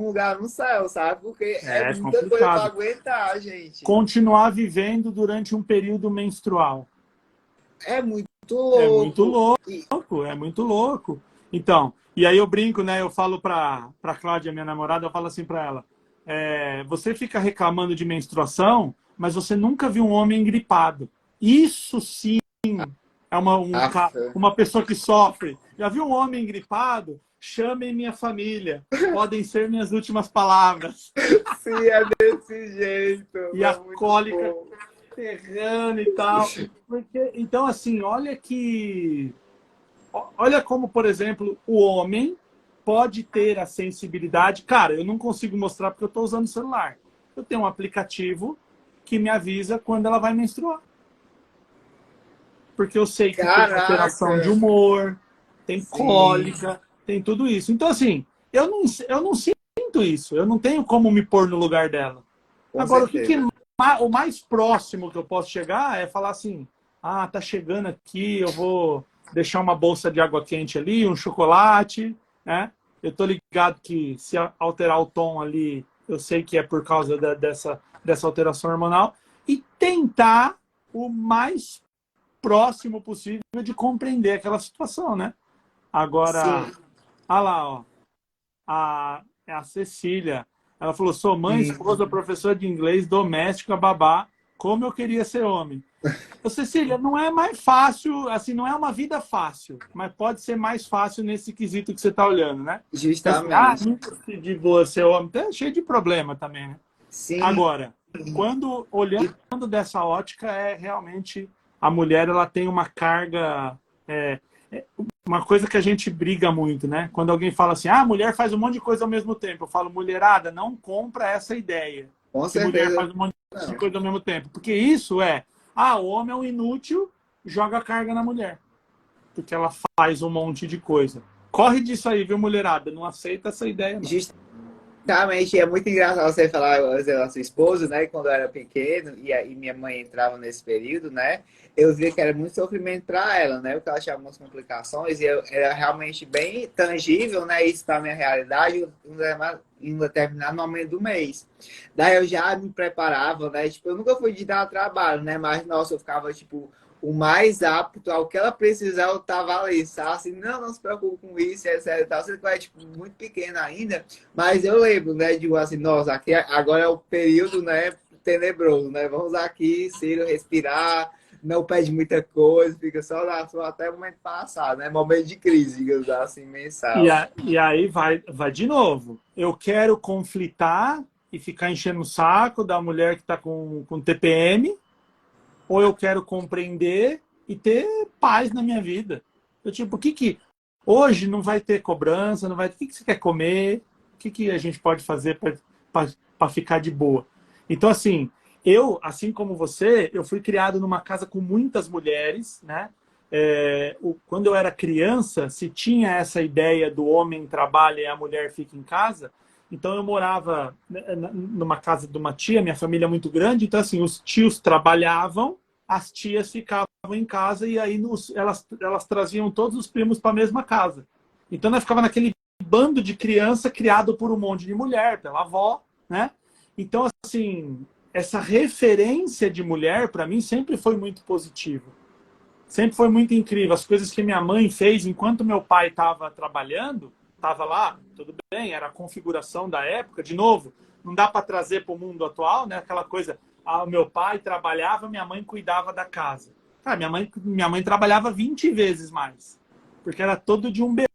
lugar no céu, sabe? Porque é É muita coisa para complicado. aguentar, gente. Continuar vivendo durante um período menstrual. É muito É muito louco. louco, E, é muito louco. Então, e aí eu brinco, né? Eu falo pra Cláudia, minha namorada, eu falo assim pra ela: você fica reclamando de menstruação, mas você nunca viu um homem gripado. Isso sim é afa, uma pessoa que sofre. Já viu um homem gripado? Chamem minha família. Podem ser minhas últimas palavras. sim, é desse jeito, E é a muito cólica bom. terrando e tal. Porque, então, assim, olha como, por exemplo, o homem pode ter a sensibilidade. Cara, eu não consigo mostrar porque eu estou usando o celular. Eu tenho um aplicativo que me avisa quando ela vai menstruar. Porque eu sei que tem alteração de Caraca, humor, tem sim, cólica, tem tudo isso. Então, assim, eu não sinto isso. Eu não tenho como me pôr no lugar dela. com Agora, certeza. o mais próximo que eu posso chegar é falar assim: ah, tá chegando aqui, eu vou deixar uma bolsa de água quente ali, um chocolate, né? Eu tô ligado que se alterar o tom ali, eu sei que é por causa dessa alteração hormonal. E tentar o mais próximo possível de compreender aquela situação, né? Agora, Sim, ah lá, ó, é a Cecília. Ela falou: sou mãe, sim. esposa, professora de inglês, doméstica, babá. Como eu queria ser homem. Ô, Cecília, não é mais fácil, assim, não é uma vida fácil, mas pode ser mais fácil nesse quesito que você está olhando, né? Então, assim, Justamente. nunca de boa ser homem, tá cheio de problema também, né? Sim, Agora, quando olhando e dessa ótica, é realmente a mulher ela tem uma carga, é, uma coisa que a gente briga muito, né? Quando alguém fala assim, ah, a mulher faz um monte de coisa ao mesmo tempo. Eu falo, mulherada, não compra essa ideia Com que mulher certeza faz um monte de não. coisa ao mesmo tempo. Porque isso o homem é um inútil, joga carga na mulher. Porque ela faz um monte de coisa. Corre disso aí, viu, mulherada? Não aceita essa ideia, não. Realmente é muito engraçado você falar da sua esposa, né? Quando eu era pequeno e aí minha mãe entrava nesse período, né? Eu via que era muito sofrimento para ela, né? Porque ela tinha algumas complicações e era realmente bem tangível, né? Isso para minha realidade em um determinado momento do mês. Daí eu já me preparava, né? Tipo, eu nunca fui de dar trabalho, né? Mas, nossa, eu ficava, tipo, o mais apto ao que ela precisar, eu tava ali, sabe? Assim, não se preocupe com isso, etc. E tal. Você é, tipo, muito pequena ainda. Mas eu lembro, né, de assim, nossa, aqui agora é o período, né, tenebroso, né? Vamos aqui, Ciro, respirar, não pede muita coisa, fica só na sua até o momento passado, né? Momento de crise, digamos assim, mensal. E aí vai de novo. Eu quero conflitar e ficar enchendo o saco da mulher que está com TPM, ou eu quero compreender e ter paz na minha vida. Eu, tipo, hoje não vai ter cobrança, não vai ter. O que você quer comer? O que a gente pode fazer para ficar de boa? Então, assim, eu, assim como você, eu fui criado numa casa com muitas mulheres, né? Quando eu era criança, se tinha essa ideia do homem trabalha e a mulher fica em casa. Então eu morava numa casa de uma tia, minha família é muito grande, então assim, os tios trabalhavam, as tias ficavam em casa e aí elas traziam todos os primos para a mesma casa. Então nós ficava naquele bando de criança criado por um monte de mulher, pela avó, né? Então assim, essa referência de mulher para mim sempre foi muito positiva. Sempre foi muito incrível. As coisas que minha mãe fez enquanto meu pai estava trabalhando, estava lá, tudo bem, era a configuração da época. De novo, não dá para trazer para o mundo atual, né? Aquela coisa, meu pai trabalhava, minha mãe cuidava da casa. Cara, minha mãe trabalhava 20 vezes mais, porque era todo de um BO.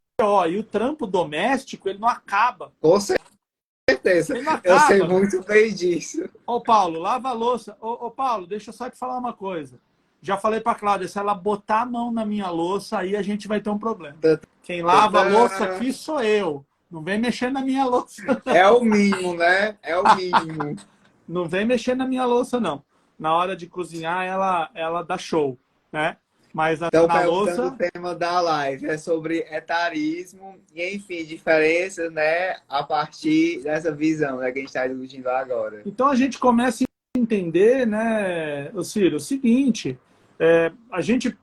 E o trampo doméstico, ele não acaba. Com certeza, Ele não eu sei acaba. muito bem disso. Ô, Paulo, lava a louça. Ô, Paulo, deixa eu só te falar uma coisa. Já falei para Cláudia, se ela botar a mão na minha louça, aí a gente vai ter um problema. Quem lava a louça aqui sou eu. Não vem mexer na minha louça. É o mínimo, né? É o mínimo. Não vem mexer na minha louça, não. Na hora de cozinhar, ela dá show, né? Mas Então, na perguntando o louça... tema da live, é sobre etarismo e, enfim, diferenças, né, a partir dessa visão, né, que a gente está discutindo agora. Então a gente começa a entender, né, Ciro, o seguinte, a gente...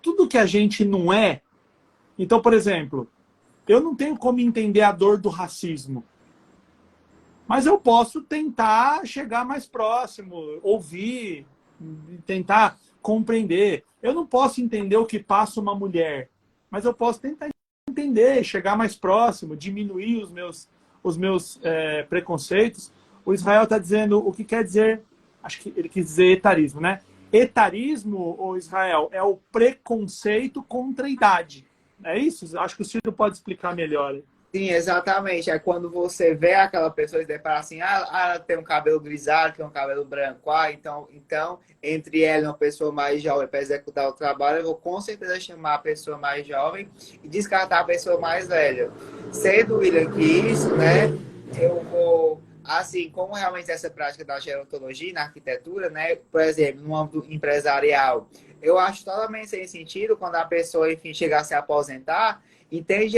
Tudo que a gente não é... Então, por exemplo, eu não tenho como entender a dor do racismo. Mas eu posso tentar chegar mais próximo, ouvir, tentar compreender. Eu não posso entender o que passa uma mulher, mas eu posso tentar entender, chegar mais próximo, diminuir os meus preconceitos. O Israel está dizendo o que quer dizer, acho que ele quis dizer etarismo, né? Etarismo, o Israel, é o preconceito contra a idade. É isso? Acho que o Ciro pode explicar melhor. Sim, exatamente. É quando você vê aquela pessoa e depara assim, ela tem um cabelo grisalho, tem um cabelo branco, então entre ela e uma pessoa mais jovem para executar o trabalho, eu vou com certeza chamar a pessoa mais jovem e descartar a pessoa mais velha. Sendo William que isso, né, eu vou, assim, como realmente essa prática da gerontologia na arquitetura, né, por exemplo, no âmbito empresarial, eu acho totalmente sem sentido quando a pessoa, enfim, chegar a se aposentar, entende?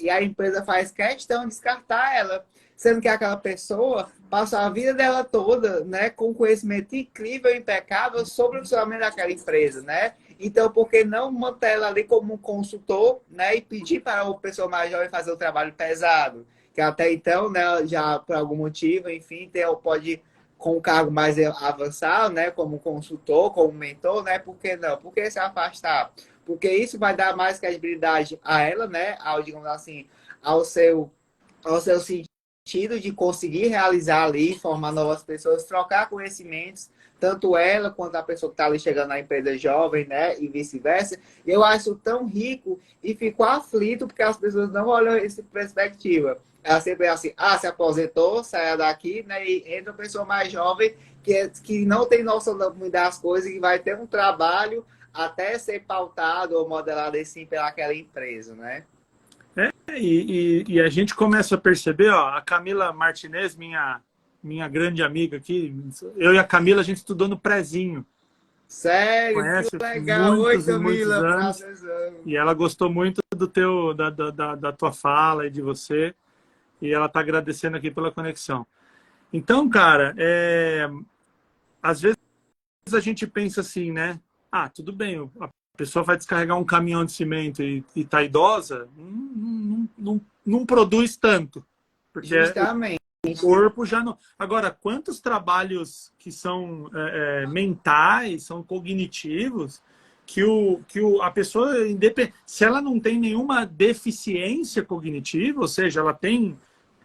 E a empresa faz questão de descartar ela, sendo que aquela pessoa passa a vida dela toda, né, com conhecimento incrível, impecável sobre o funcionamento daquela empresa, né? Então, por que não manter ela ali como um consultor, né, e pedir para a pessoa mais jovem fazer o trabalho pesado, que até então, né, já por algum motivo, enfim, pode com um cargo mais avançado, né, como consultor, como mentor, né? Por que não? Por que se afastar? Porque isso vai dar mais credibilidade a ela, né? Ao, digamos assim, ao seu sentido sentido de conseguir realizar ali, formar novas pessoas, trocar conhecimentos, tanto ela quanto a pessoa que está ali chegando na empresa jovem, né, e vice-versa. Eu acho tão rico e fico aflito porque as pessoas não olham essa perspectiva. Ela sempre é assim, se aposentou, saia daqui, né, e entra uma pessoa mais jovem que não tem noção das coisas e vai ter um trabalho até ser pautado ou modelado assim pelaquela empresa, né? E a gente começa a perceber, ó, a Camila Martinez, minha grande amiga aqui, eu e a Camila, a gente estudou no prezinho. Sério, que Conhece legal. Oi, muitos e muitos Camila, anos. prazerzão. E ela gostou muito da tua fala e de você. E ela está agradecendo aqui pela conexão. Então, cara, às vezes a gente pensa assim, né? Tudo bem, a pessoa vai descarregar um caminhão de cimento e tá idosa, não produz tanto. Porque Justamente. o corpo já não... Agora, quantos trabalhos que são mentais, são cognitivos, a pessoa, se ela não tem nenhuma deficiência cognitiva, ou seja, ela tem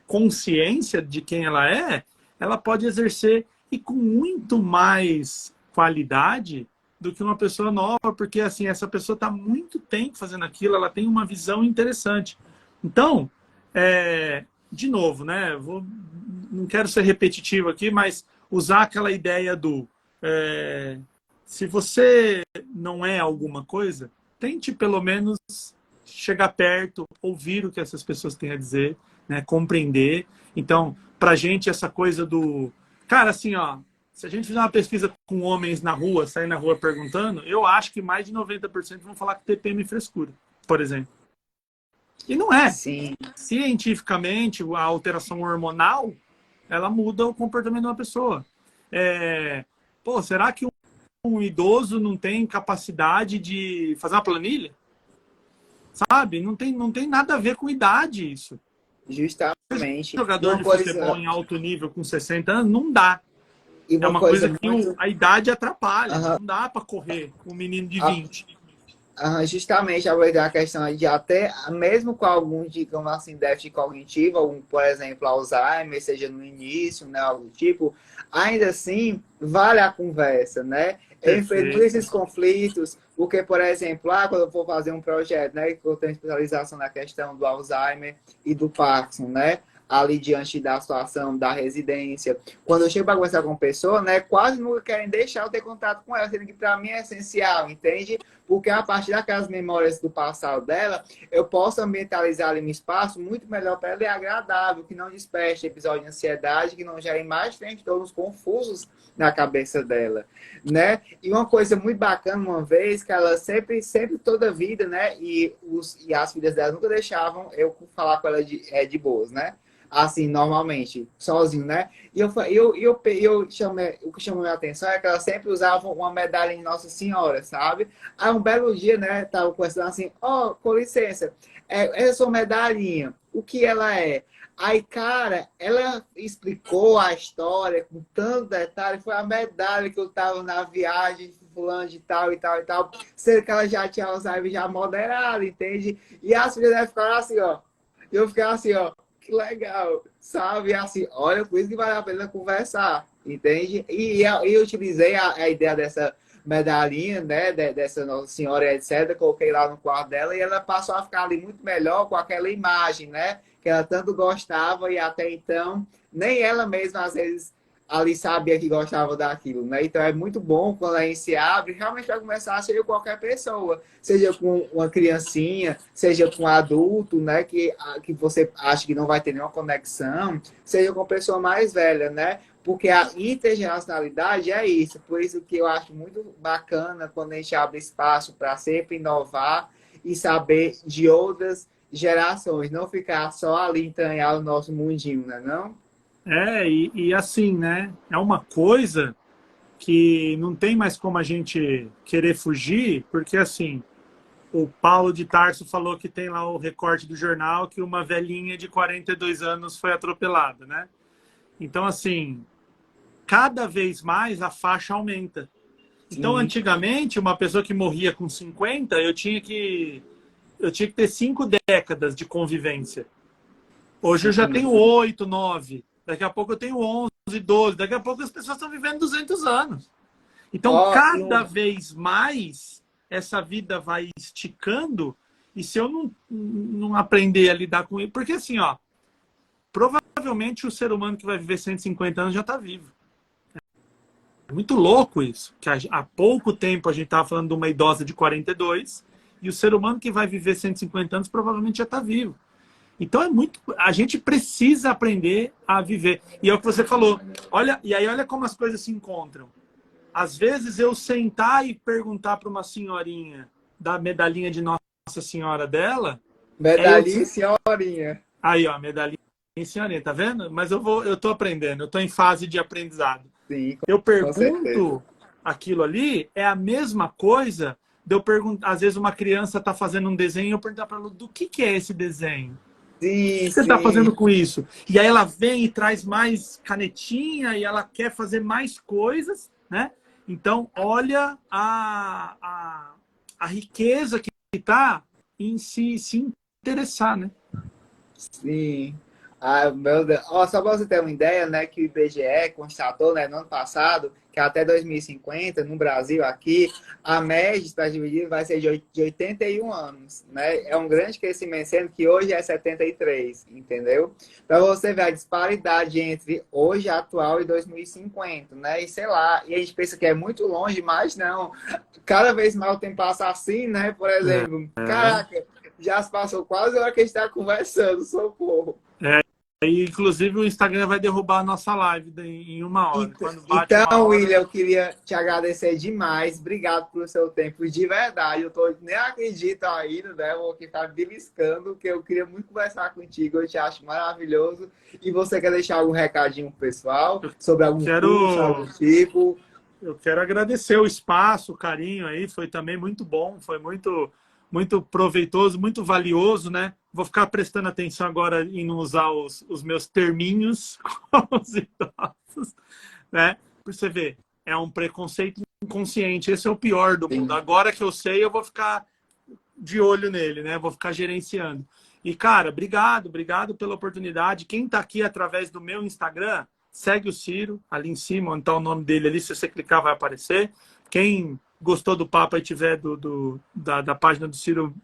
consciência de quem ela pode exercer e com muito mais qualidade do que uma pessoa nova, porque assim, essa pessoa está muito tempo fazendo aquilo, ela tem uma visão interessante. Então, de novo, né? Não quero ser repetitivo aqui, mas usar aquela ideia do se você não é alguma coisa, tente pelo menos chegar perto, ouvir o que essas pessoas têm a dizer, né, compreender. Então, pra gente, essa coisa do... Cara, assim, ó, se a gente fizer uma pesquisa com homens na rua, sair na rua perguntando, eu acho que mais de 90% vão falar que TPM é frescura, por exemplo. E não é. Sim. Cientificamente, a alteração hormonal, ela muda o comportamento de uma pessoa. Será que um idoso não tem capacidade de fazer uma planilha? Sabe? Não tem nada a ver com idade isso. Justamente. Jogador de futebol em alto nível com 60 anos, não dá. E é uma coisa que muito... a idade atrapalha. Não dá para correr com um menino de 20. Justamente abordar a questão de até, mesmo com algum, digamos assim, déficit cognitivo, algum, por exemplo, Alzheimer, seja no início, né, algo do tipo, ainda assim, vale a conversa, né? Eu enfrento esses conflitos, porque, por exemplo, quando eu for fazer um projeto, né, que eu tenho especialização na questão do Alzheimer e do Parkinson, né, ali diante da situação da residência. Quando eu chego para conversar com uma pessoa, né, quase nunca querem deixar eu ter contato com ela, sendo que para mim é essencial, entende? Porque a partir daquelas memórias do passado dela, eu posso ambientalizar ali no espaço muito melhor para ela e agradável, que não desperte episódio de ansiedade, que não gere mais transtornos confusos na cabeça dela, né? E uma coisa muito bacana, uma vez, que ela sempre toda a vida, né, e as filhas dela nunca deixavam eu falar com ela de boas, né? Assim, normalmente, sozinho, né? E o que chamou minha atenção é que ela sempre usava uma medalha em Nossa Senhora, sabe? Aí um belo dia, né, tava conversando assim, com licença, essa sua medalhinha, o que ela é? Aí, cara, ela explicou a história com tanto detalhe, foi a medalha que eu tava na viagem, fulano de tal e tal e tal, sendo que ela já tinha Alzheimer já moderado, entende? E as filhas dela ficaram assim, ó, e eu ficava assim, ó, que legal, sabe? Assim, olha, por isso que vale a pena conversar, entende? E eu utilizei a ideia dessa medalhinha, né, dessa Nossa Senhora, etc., coloquei lá no quarto dela e ela passou a ficar ali muito melhor com aquela imagem, né, que ela tanto gostava e até então nem ela mesma, às vezes, ali sabia que gostava daquilo, né? Então é muito bom quando a gente se abre, realmente vai começar a ser qualquer pessoa, seja com uma criancinha, seja com um adulto, né? Que você acha que não vai ter nenhuma conexão, seja com uma pessoa mais velha, né? Porque a intergeracionalidade é isso, por isso que eu acho muito bacana quando a gente abre espaço para sempre inovar e saber de outras gerações, não ficar só ali entranhar o nosso mundinho, né, não? E assim, né? É uma coisa que não tem mais como a gente querer fugir, porque assim, o Paulo de Tarso falou que tem lá o recorte do jornal que uma velhinha de 42 anos foi atropelada, né? Então, assim, cada vez mais a faixa aumenta. Então, antigamente, uma pessoa que morria com 50, eu tinha que ter 5 décadas de convivência. Hoje eu já Sim, tenho 8, 9. Daqui a pouco eu tenho 11, 12. Daqui a pouco as pessoas estão vivendo 200 anos. Então, ó, cada vez mais, essa vida vai esticando. E se eu não aprender a lidar com ele... Porque assim, ó, provavelmente o ser humano que vai viver 150 anos já está vivo. É muito louco isso. Que há pouco tempo a gente estava falando de uma idosa de 42 e o ser humano que vai viver 150 anos provavelmente já está vivo. Então é muito. A gente precisa aprender a viver. E é o que você falou. Olha, e aí olha como as coisas se encontram. Às vezes eu sentar e perguntar para uma senhorinha da medalhinha de Nossa Senhora dela, é eu. medalhinha e senhorinha. Aí, ó, medalhinha e senhorinha, tá vendo? Mas eu tô aprendendo, eu tô em fase de aprendizado. Sim, Eu com certeza. pergunto aquilo ali, é a mesma coisa de eu perguntar. Às vezes uma criança está fazendo um desenho e eu perguntar para ela do que é esse desenho? O que Sim, você está sim, fazendo com isso? E aí ela vem e traz mais canetinha e ela quer fazer mais coisas, né? Então, olha a riqueza que está em se interessar, né? sim. Ah, meu Deus. Ó, só para você ter uma ideia, né, que o IBGE constatou, né, no ano passado, que até 2050, no Brasil aqui, a média para dividir vai ser de 81 anos, né? É um grande crescimento, sendo que hoje é 73, entendeu? Para você ver a disparidade entre hoje atual e 2050, né? E sei lá, e a gente pensa que é muito longe, mas não. Cada vez mais o tempo passa assim, né? Por exemplo, É. caraca, já se passou quase a hora que a gente está conversando, socorro. E, inclusive, o Instagram vai derrubar a nossa live em 1 hora. Quando bate Então, 1 hora. William, eu queria te agradecer demais. Obrigado pelo seu tempo, de verdade. Nem acredito ainda, né? Vou ficar beliscando, que eu queria muito conversar contigo. Eu te acho maravilhoso. E você quer deixar algum recadinho pro pessoal Eu sobre algum curso, algum quero, tipo? eu quero agradecer o espaço, o carinho aí. Foi também muito bom, foi muito proveitoso, muito valioso, né? Vou ficar prestando atenção agora em não usar os meus terminhos com os idosos, né? Por você ver, é um preconceito inconsciente. Esse é o pior do mundo. Sim. Agora que eu sei, eu vou ficar de olho nele, né? Vou ficar gerenciando. E, cara, obrigado pela oportunidade. Quem está aqui através do meu Instagram, segue o Ciro, ali em cima, onde está o nome dele ali, se você clicar vai aparecer. Quem gostou do papo e tiver da página do Ciro,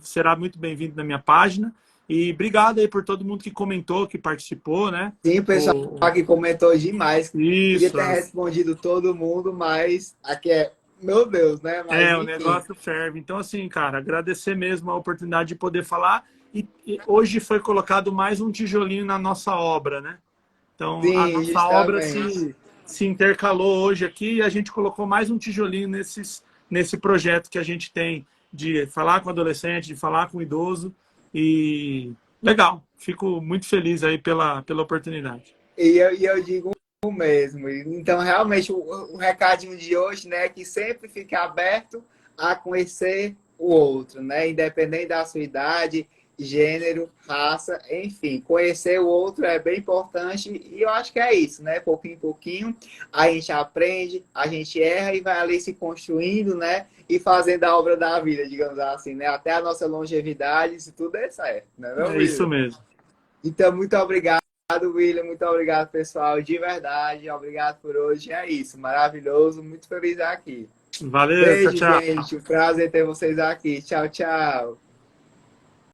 será muito bem-vindo na minha página. E obrigado aí por todo mundo que comentou, que participou, né? Sim, o pessoal aqui comentou demais. Queria Isso, ter respondido todo mundo, mas aqui é, meu Deus, né? Mas o enfim. negócio ferve. Então, assim, cara, agradecer mesmo a oportunidade de poder falar. E hoje foi colocado mais um tijolinho na nossa obra, né? Então, a Sim, nossa obra justamente. se intercalou hoje aqui e a gente colocou mais um tijolinho nesse projeto que a gente tem de falar com o adolescente, de falar com o idoso. E legal, fico muito feliz aí pela oportunidade. E eu digo o mesmo. Então, realmente, o recadinho de hoje, né, é que sempre fique aberto a conhecer o outro, né? Independente da sua idade, gênero, raça, enfim, conhecer o outro é bem importante e eu acho que é isso, né? Pouquinho em pouquinho a gente aprende, a gente erra e vai ali se construindo, né? E fazendo a obra da vida, digamos assim, né? Até a nossa longevidade, se tudo é certo, né, meu É isso William? mesmo. Então, muito obrigado, William. Muito obrigado, pessoal. De verdade. Obrigado por hoje. É isso. Maravilhoso. Muito feliz aqui. Valeu, tchau, Beijo, tchau. gente. Um prazer ter vocês aqui. Tchau, tchau.